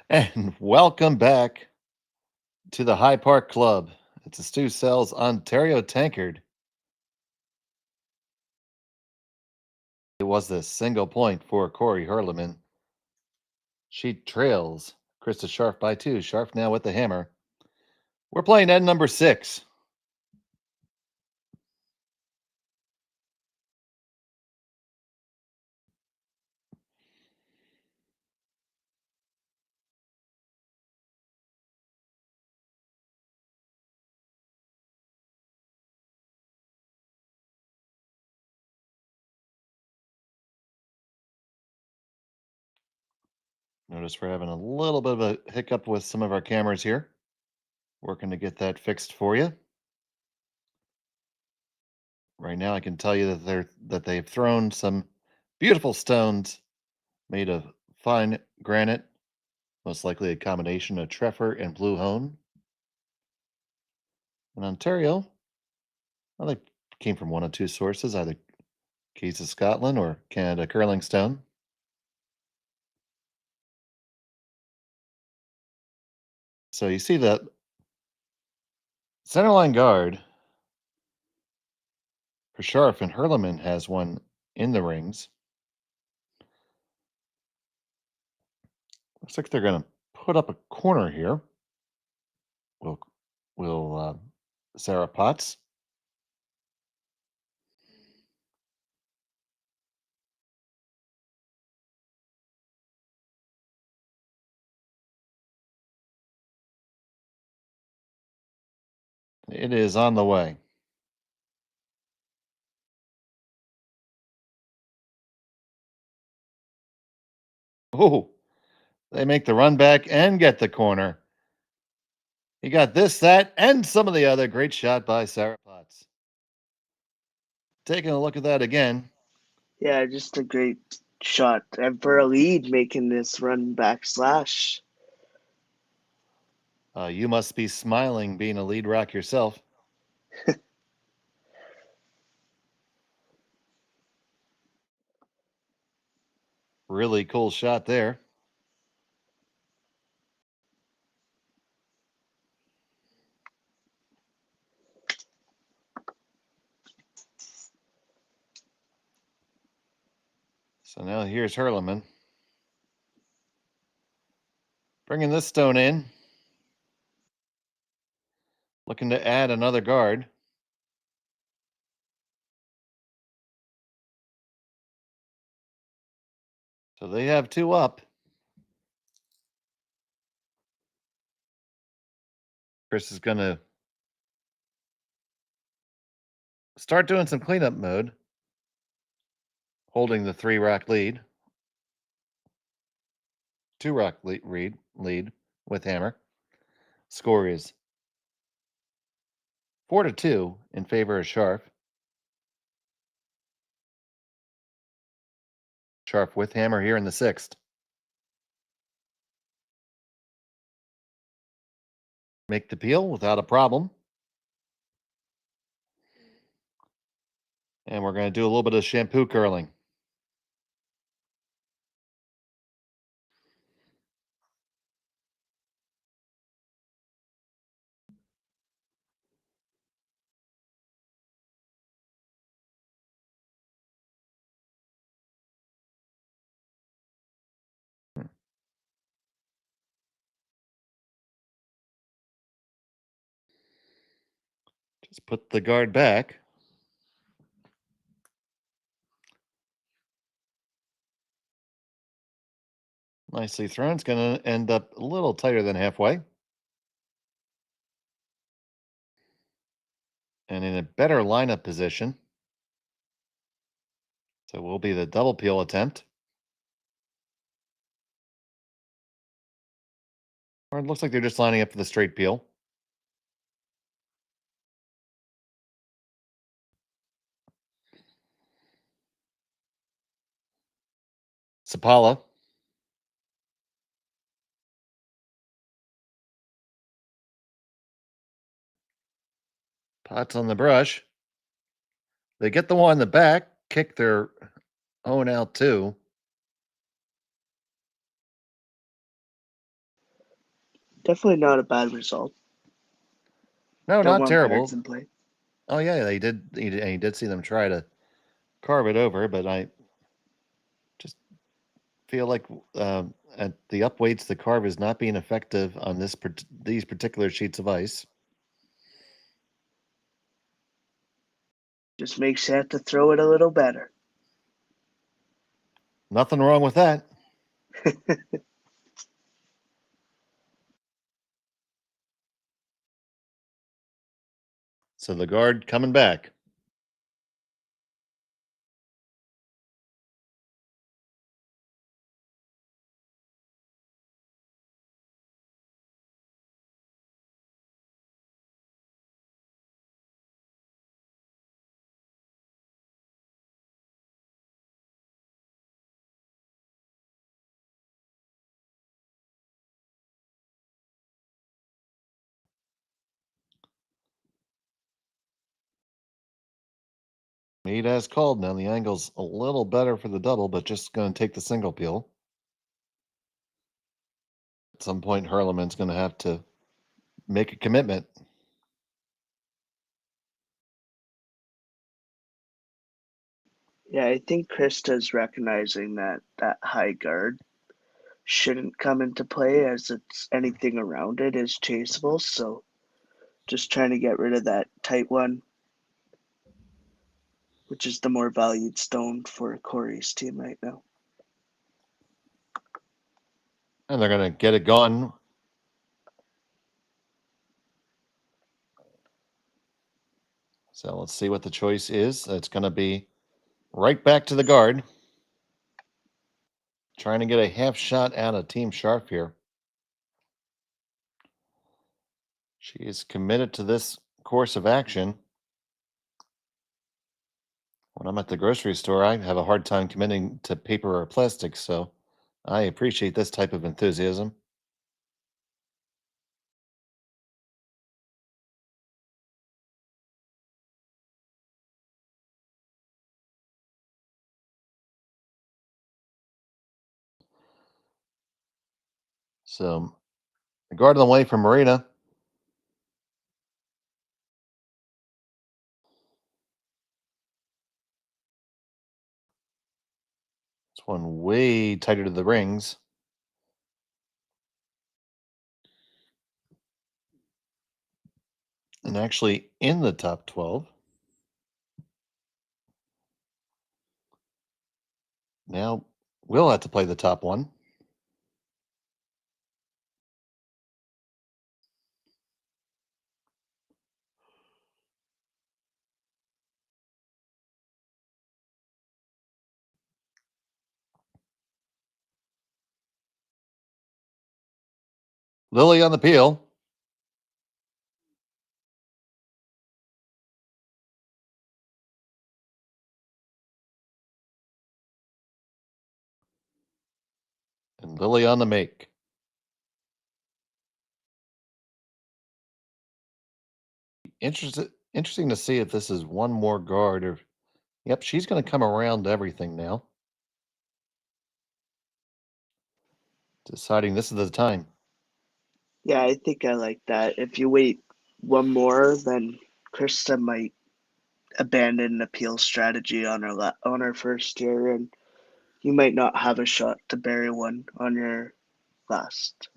S4: And welcome back to the High Park Club. It's a Stu Sells Ontario Tankard. It was the single point for Corrie Huerlimann. She trails Krista Scharf by 2. Scharf now with the hammer. We're playing end number 6. Notice we're having a little bit of a hiccup with some of our cameras here. Working to get that fixed for you. Right now I can tell you that they've thrown some beautiful stones made of fine granite, most likely a combination of Treffer and Blue Hone. In Ontario, well, they came from one of two sources, either Keys of Scotland or Canada Curling Stone. So you see that centerline guard for Scharf, and Huerlimann has one in the rings. Looks like they're going to put up a corner here. Will Sarah Potts. It is on the way. Oh, they make the run back and get the corner. He got this, that, and some of the other. Great shot by Sarah Potts. Taking a look at that again.
S5: Yeah, just a great shot. And for a lead, making this run back slash.
S4: You must be smiling being a lead rock yourself. Really cool shot there. So now here's Huerlimann. Bringing this stone in. Looking to add another guard. So they have 2 up. Chris is going to start doing some cleanup mode. Holding the 3-rock lead. 2-rock lead with hammer. Score is 4-2 in favor of Scharf. Scharf with hammer here in the 6th. Make the peel without a problem. And we're going to do a little bit of shampoo curling. Just put the guard back. Nicely thrown. It's going to end up a little tighter than halfway. And in a better lineup position. So will be the double peel attempt. Or it looks like they're just lining up for the straight peel. Sapala. Pots on the brush. They get the one in the back, kick their own out too.
S5: Definitely not a bad result.
S4: No,
S5: Don't
S4: not
S5: want birds
S4: terrible.
S5: in play.
S4: Oh yeah, they did. He did see them try to carve it over, but I just feel like at the up weights, the carve is not being effective on these particular sheets of ice.
S5: Just makes you have to throw it a little better.
S4: Nothing wrong with that. So the guard coming back. Mead has called now. The angle's a little better for the double, but just going to take the single peel. At some point, Huerlimann's going to have to make a commitment.
S5: Yeah, I think Krista's recognizing that that high guard shouldn't come into play as it's anything around it is chaseable. So just trying to get rid of that tight one, which is the more valued stone for Corey's team right now.
S4: And they're going to get it gone. So let's see what the choice is. It's going to be right back to the guard. Trying to get a half shot out of Team Scharf here. She is committed to this course of action. When I'm at the grocery store, I have a hard time committing to paper or plastic, so I appreciate this type of enthusiasm. So, the guard on the way from Marina. This one way tighter to the rings. And actually in the top 12. Now we'll have to play the top one. Lily on the peel. And Lily on the make. Interesting to see if this is one more guard or yep, she's going to come around everything now. Deciding this is the time.
S5: Yeah, I think I like that. If you wait one more, then Krista might abandon the peel strategy on her first year, and you might not have a shot to bury one on your last.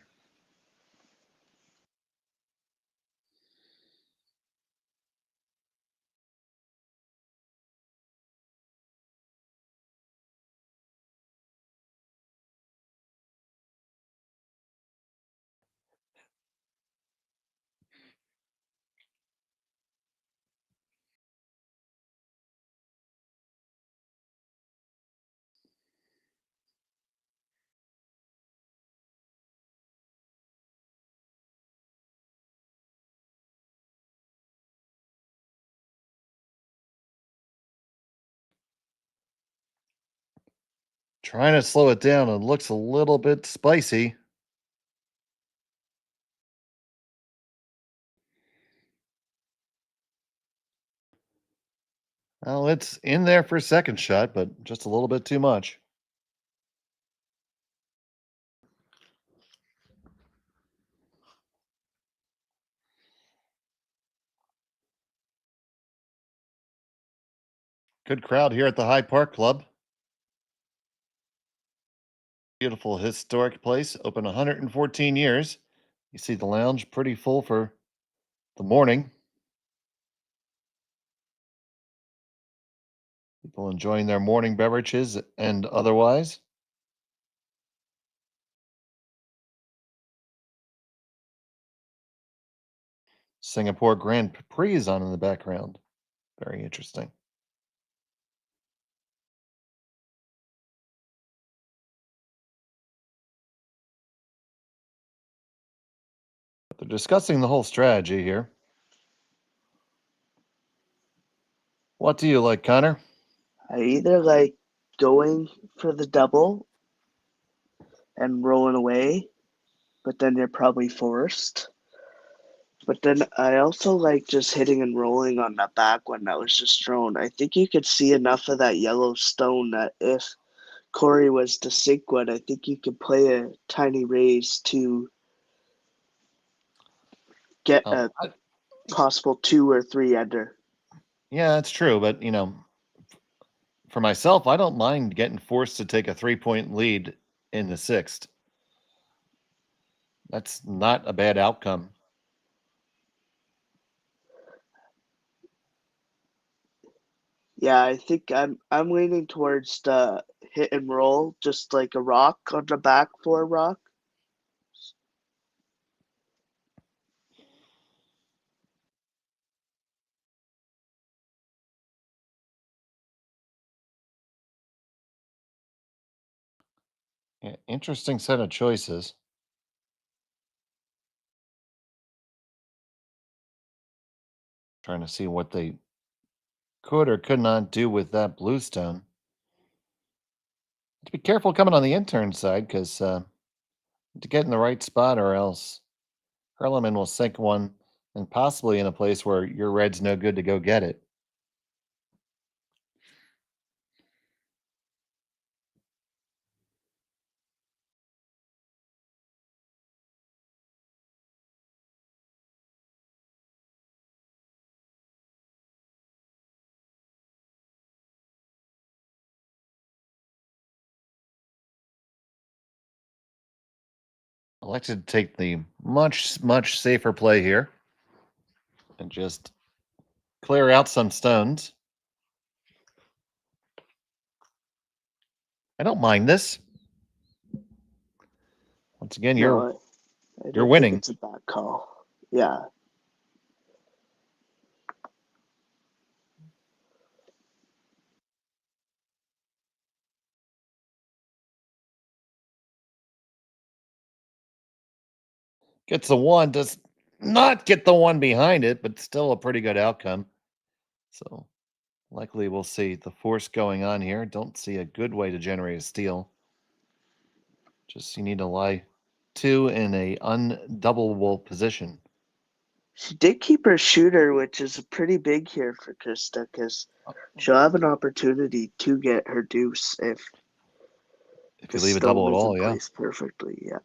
S4: Trying to slow it down. It looks a little bit spicy. Well, it's in there for a second shot, but just a little bit too much. Good crowd here at the Hyde Park Club. Beautiful historic place, open 114 years. You see the lounge pretty full for the morning. People enjoying their morning beverages and otherwise. Singapore Grand Prix is on in the background. Very interesting. They're discussing the whole strategy here. What do you like, Connor?
S5: I either like going for the double and rolling away, but then they're probably forced. But then I also like just hitting and rolling on that back one that was just thrown. I think you could see enough of that yellow stone that if Corrie was to sink one, I think you could play a tiny raise to get a possible 2 or 3 under.
S4: Yeah, that's true. But, for myself, I don't mind getting forced to take a 3-point lead in the sixth. That's not a bad outcome.
S5: Yeah, I think I'm leaning towards the hit and roll, just like a rock on the back for a rock.
S4: Yeah, interesting set of choices. Trying to see what they could or could not do with that bluestone. To be careful coming on the intern side, because to get in the right spot, or else Huerlimann will sink one, and possibly in a place where your red's no good to go get it. Elected to take the much safer play here and just clear out some stones. I don't mind this. Once again,
S5: I
S4: you're
S5: don't
S4: winning.
S5: think it's a bad call. Yeah.
S4: Gets the one, does not get the one behind it, but still a pretty good outcome. So likely we'll see the force going on here. Don't see a good way to generate a steal. Just you need to lie 2 in a undoubleable position.
S5: She did keep her shooter, which is pretty big here for Krista, because she'll have an opportunity to get her deuce if
S4: you leave a double at all, yeah.
S5: Placed perfectly, yeah.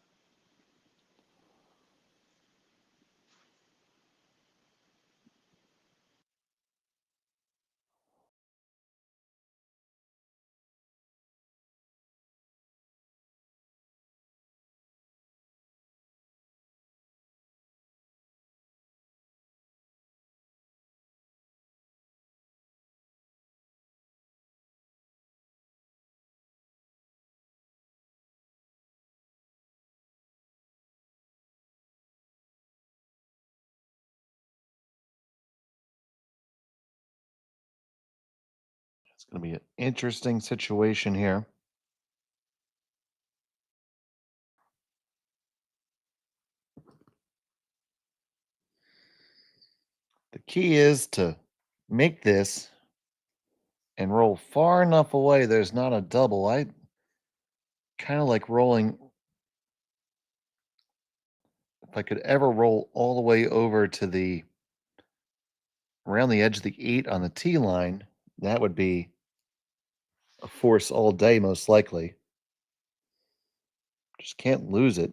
S4: It's going to be an interesting situation here. The key is to make this and roll far enough away there's not a double. kind of like rolling. If I could ever roll all the way over to the around the edge of the 8 on the tee line, that would be a force all day, most likely. Just can't lose it.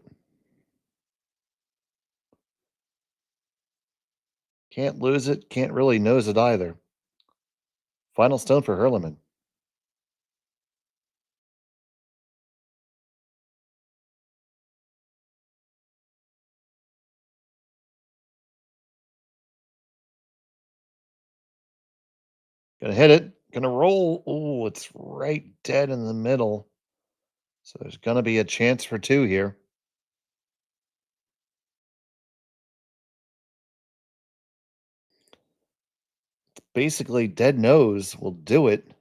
S4: Can't lose it. Can't really nose it either. Final stone for Huerlimann. Gonna hit it. Gonna roll. Oh, it's right dead in the middle. So there's gonna be a chance for 2 here. Basically, dead nose will do it.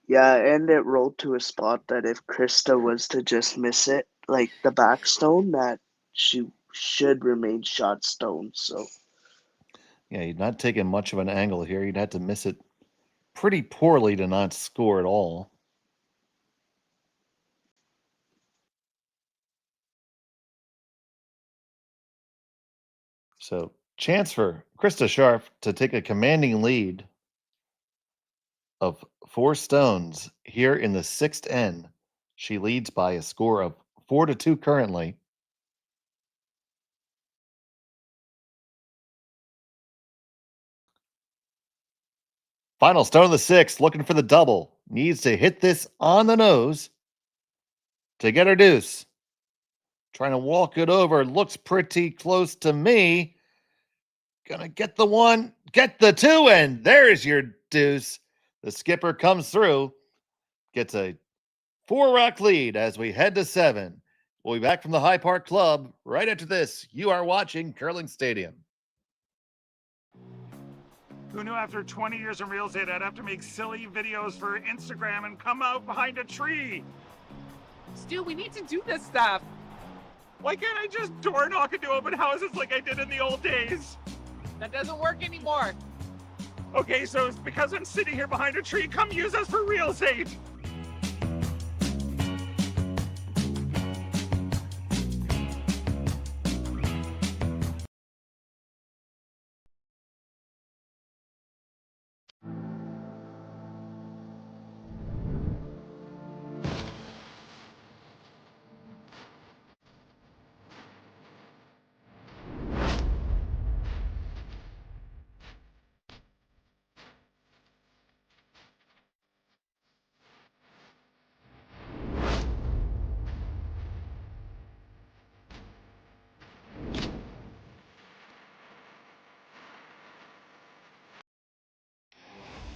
S5: Yeah, and it rolled to a spot that if Krista was to just miss it, like the back stone, that she should remain shot stone. So
S4: Yeah, you're not taking much of an angle here. You'd have to miss it pretty poorly to not score at all. So, chance for Krista Scharf to take a commanding lead of 4 stones here in the 6th end. She leads by a score of 4-2 currently. Final stone of the 6th, looking for the double. Needs to hit this on the nose to get her deuce. Trying to walk it over. Looks pretty close to me. Gonna get the 1, get the 2, and there's your deuce. The skipper comes through, gets a 4-rock lead as we head to 7. We'll be back from the High Park Club right after this. You are watching Curling Stadium.
S1: Who knew after 20 years in real estate I'd have to make silly videos for Instagram and come out behind a tree?
S2: Stu, we need to do this stuff.
S1: Why can't I just door knock into open houses like I did in the old days?
S2: That doesn't work anymore.
S1: Okay, so it's because I'm sitting here behind a tree. Come use us for real estate.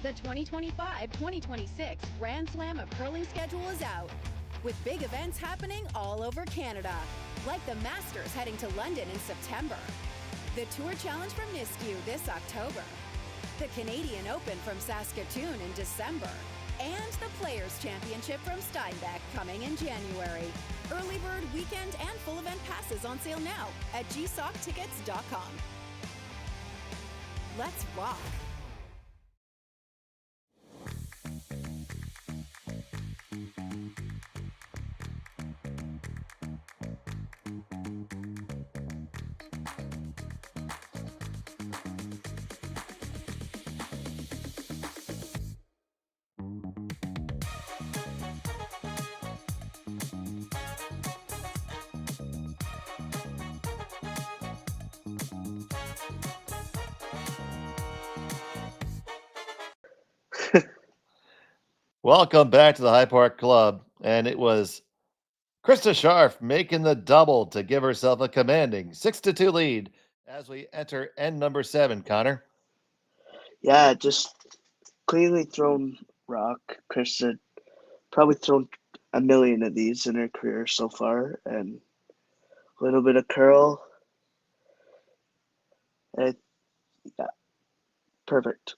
S10: The 2025-2026 Grand Slam of Curling schedule is out, with big events happening all over Canada, like the Masters heading to London in September, the Tour Challenge from Nisku this October, the Canadian Open from Saskatoon in December, and the Players' Championship from Steinbeck coming in January. Early bird weekend and full event passes on sale now at gsoctickets.com. Let's rock!
S4: Welcome back to the High Park Club. And it was Krista Scharf making the double to give herself a commanding 6-2 lead as we enter end number 7, Connor.
S5: yeah, just cleanly thrown rock. Krista probably thrown a million of these in her career so far, and a little bit of curl. Yeah, perfect.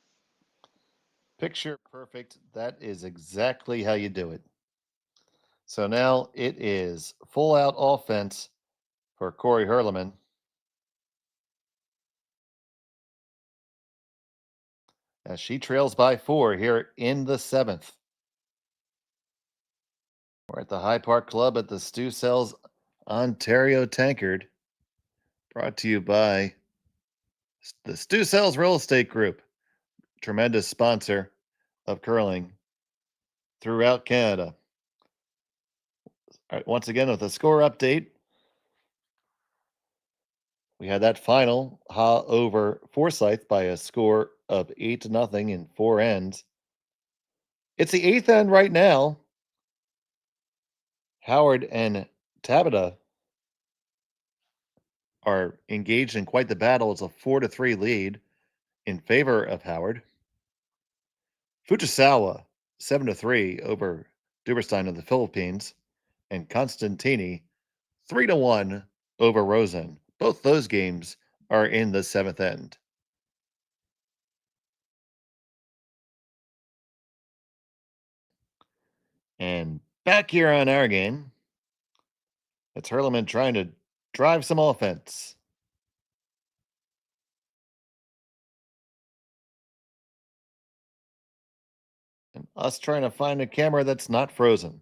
S4: Picture perfect. That is exactly how you do it. So now it is full out offense for Corrie Huerlimann. As she trails by 4 here in the 7th. We're at the High Park Club at the Stu Sells Ontario Tankard. Brought to you by the Stu Sells Real Estate Group, tremendous sponsor of curling throughout Canada. All right, once again with a score update. We had that final over Forsyth by a score of 8-0 in 4 ends. It's the 8th end right now. Howard and Tabata are engaged in quite the battle. It's a 4-3 lead in favor of Howard. Fujisawa 7-3 over Duberstein of the Philippines, and Constantini 3-1 over Rosen. Both those games are in the 7th end. And back here on our game, it's Huerlimann trying to drive some offense. And us trying to find a camera that's not frozen.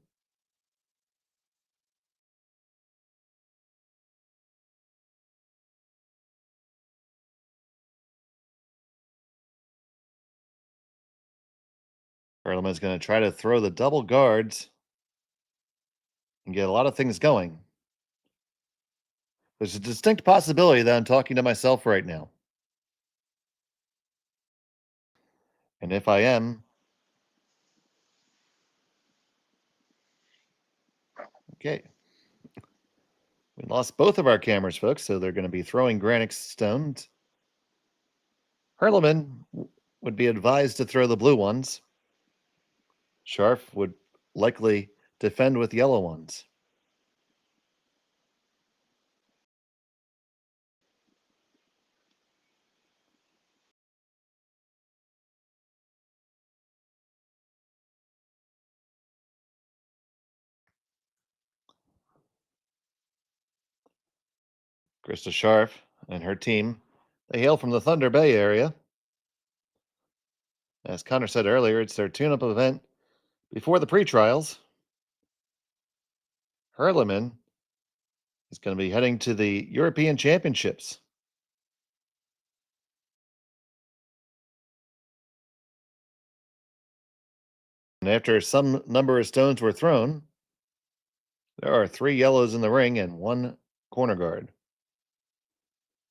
S4: Huerlimann's going to try to throw the double guards and get a lot of things going. There's a distinct possibility that I'm talking to myself right now. And if I am, okay. We lost both of our cameras, folks, so they're going to be throwing granite stones. Huerlimann would be advised to throw the blue ones. Scharf would likely defend with yellow ones. Krista Scharf and her team, they hail from the Thunder Bay area. As Connor said earlier, it's their tune-up event before the pre-trials. Huerlimann is going to be heading to the European Championships. And after some number of stones were thrown, there are 3 yellows in the ring and 1 corner guard,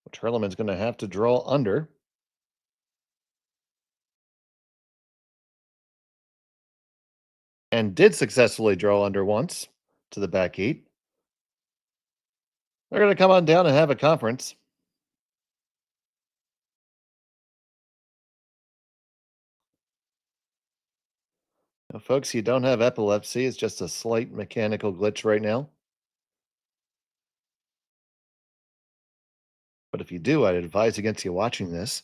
S4: which Huerlimann's going to have to draw under. And did successfully draw under once to the back 8. They're going to come on down and have a conference. Now, folks, you don't have epilepsy. It's just a slight mechanical glitch right now. But if you do, I'd advise against you watching this.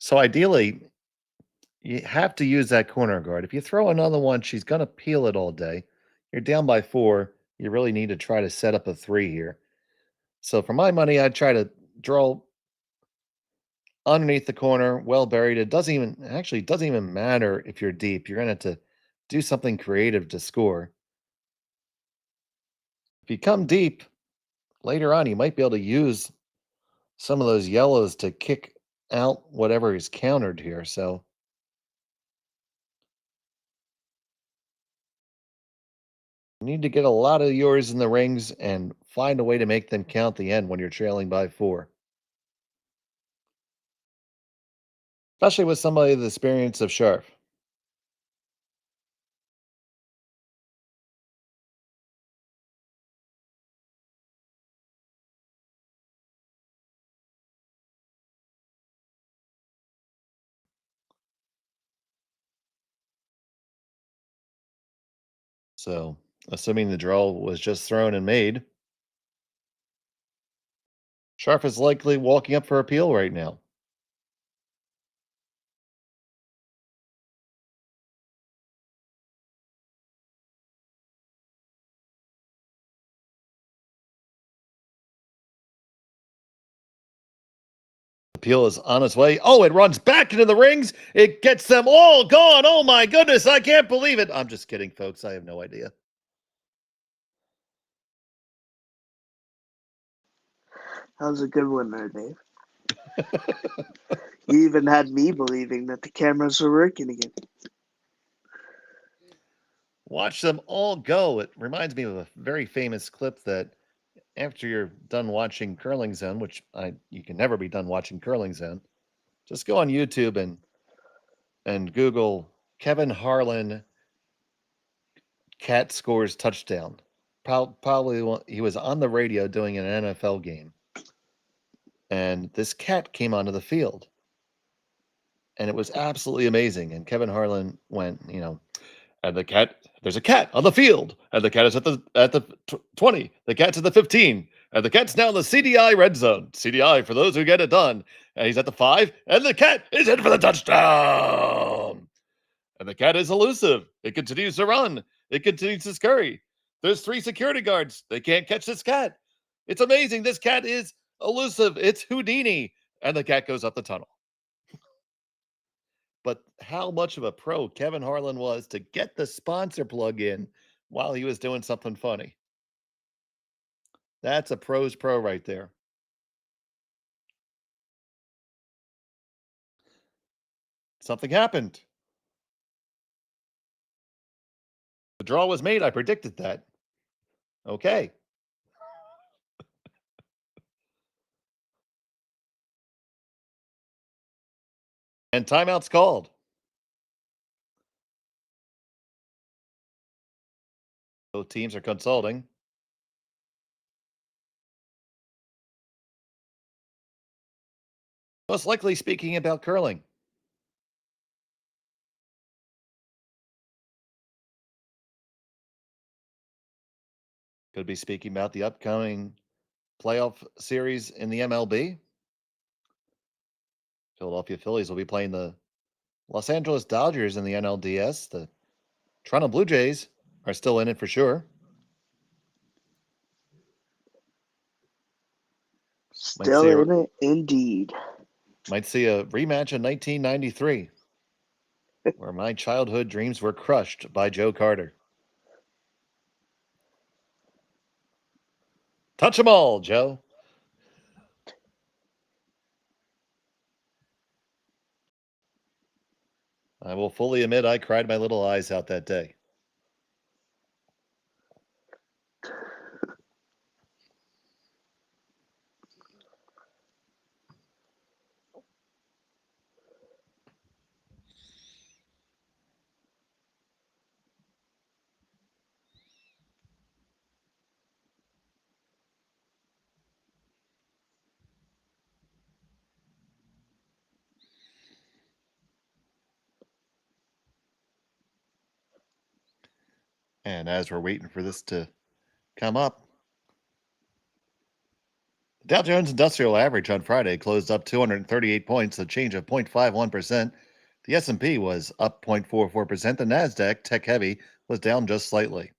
S4: So ideally, you have to use that corner guard. If you throw another one, she's going to peel it all day. You're down by 4. You really need to try to set up a 3 here. So for my money, I'd try to draw underneath the corner, well buried. It doesn't even matter if you're deep. You're going to have to do something creative to score. If you come deep, later on, you might be able to use some of those yellows to kick out whatever is countered here. So you need to get a lot of yours in the rings and find a way to make them count the end when you're trailing by 4. Especially with somebody with the experience of Scharf. So, assuming the draw was just thrown and made, Scharf is likely walking up for appeal right now. Appeal is on its way. Oh, it runs back into the rings. It gets them all gone. Oh my goodness, I can't believe it. I'm just kidding, folks. I have no idea.
S5: That was a good one there, Dave. You even had me believing that the cameras were working again.
S4: Watch them all go. It reminds me of a very famous clip that after you're done watching Curling Zone, which you can never be done watching Curling Zone, just go on YouTube and Google Kevin Harlan cat scores touchdown. Probably he was on the radio doing an NFL game, and this cat came onto the field, and it was absolutely amazing. And Kevin Harlan went, and there's a cat on the field, and the cat is at the 20. The cat's at the 15, and the cat's now in the CDI red zone. CDI for those who get it done. And he's at the 5, and the cat is in for the touchdown. And the cat is elusive. It continues to run. It continues to scurry. There's 3 security guards. They can't catch this cat. It's amazing. This cat is elusive. It's Houdini. And the cat goes up the tunnel. But how much of a pro Kevin Harlan was to get the sponsor plug in while he was doing something funny. That's a pro's pro right there. Something happened. The draw was made. I predicted that. Okay. And timeout's called. Both teams are consulting. Most likely speaking about curling. Could be speaking about the upcoming playoff series in the MLB. Philadelphia Phillies will be playing the Los Angeles Dodgers in the NLDS. The Toronto Blue Jays are still in it for sure.
S5: Still in it, indeed.
S4: Might see a rematch in 1993, where my childhood dreams were crushed by Joe Carter. Touch 'em all, Joe. I will fully admit I cried my little eyes out that day. And as we're waiting for this to come up, the Dow Jones Industrial Average on Friday closed up 238 points, a change of 0.51%. The S&P was up 0.44%. The NASDAQ, tech heavy, was down just slightly.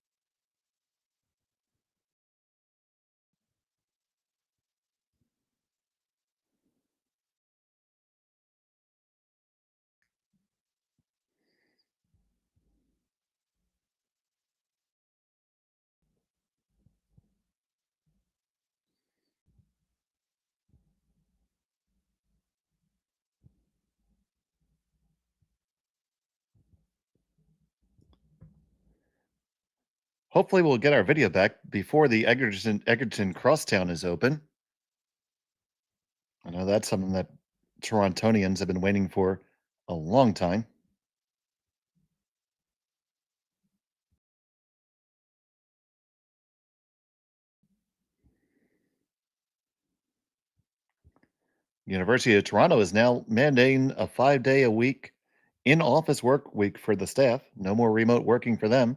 S4: Hopefully we'll get our video back before the Egerton Crosstown is open. I know that's something that Torontonians have been waiting for a long time. University of Toronto is now mandating a 5-day-a-week in-office work week for the staff. No more remote working for them.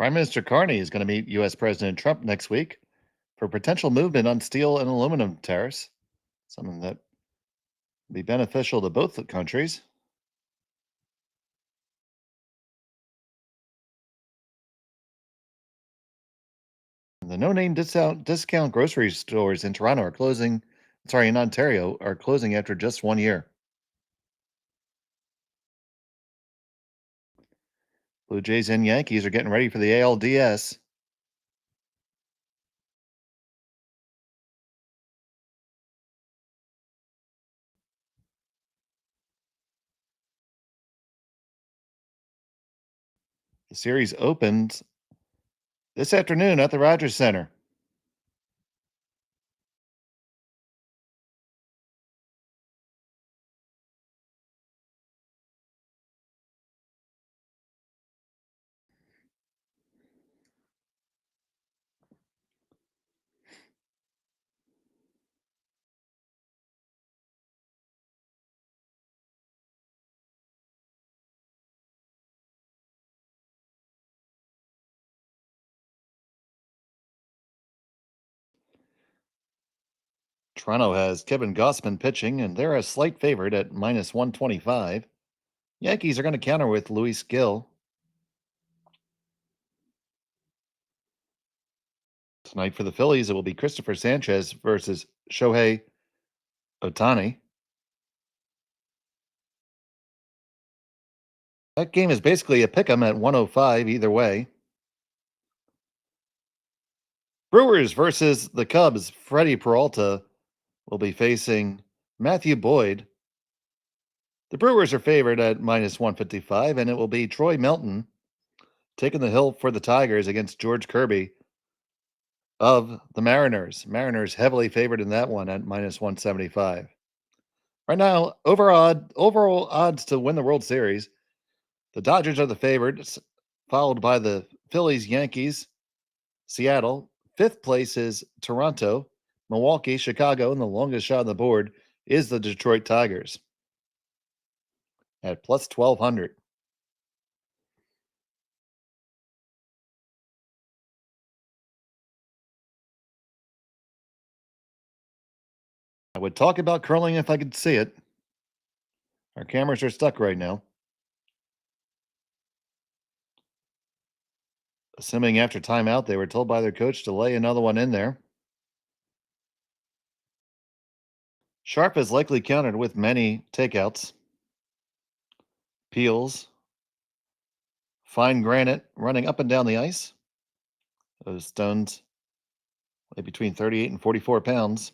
S4: Prime Minister Carney is going to meet U.S. President Trump next week for potential movement on steel and aluminum tariffs, something that will be beneficial to both countries. The no-name discount grocery stores in Toronto are closing. Sorry, in Ontario are closing after just 1 year. Blue Jays and Yankees are getting ready for the ALDS. The series opens this afternoon at the Rogers Center. Toronto has Kevin Gossman pitching, and they're a slight favorite at minus 125. Yankees are going to counter with Luis Gill. Tonight for the Phillies, it will be Christopher Sanchez versus Shohei Ohtani. That game is basically a pick'em at 105 either way. Brewers versus the Cubs. Freddie Peralta will be facing Matthew Boyd. The Brewers are favored at minus 155, and it will be Troy Melton taking the hill for the Tigers against George Kirby of the Mariners. Mariners heavily favored in that one at minus 175. Right now, overall odds to win the World Series, the Dodgers are the favorites, followed by the Phillies, Yankees, Seattle. Fifth place is Toronto, Milwaukee, Chicago, and the longest shot on the board is the Detroit Tigers at plus 1,200. I would talk about curling if I could see it. Our cameras are stuck right now. Assuming after timeout, they were told by their coach to lay another one in there. Sharp is likely countered with many takeouts. Peels. Fine granite running up and down the ice. Those stones weigh between 38 and 44 pounds.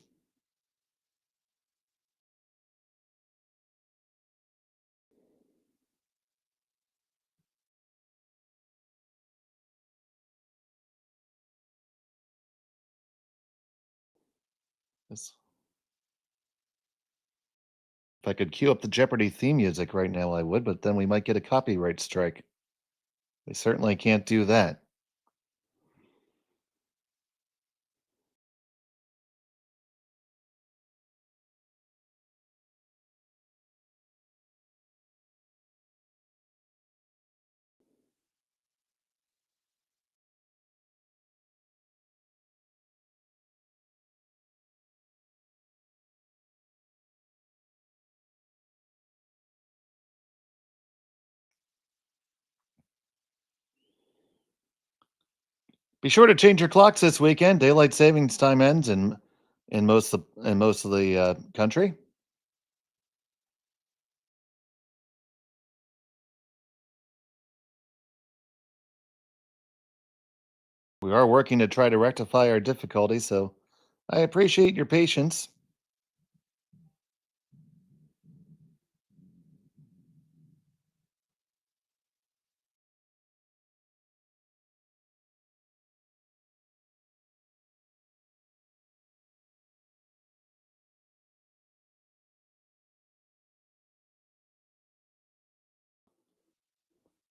S4: If I could cue up the Jeopardy theme music right now, I would, but then we might get a copyright strike. They certainly can't do that. Be sure to change your clocks this weekend. Daylight savings time ends in most of the country. We are working to try to rectify our difficulties, so I appreciate your patience.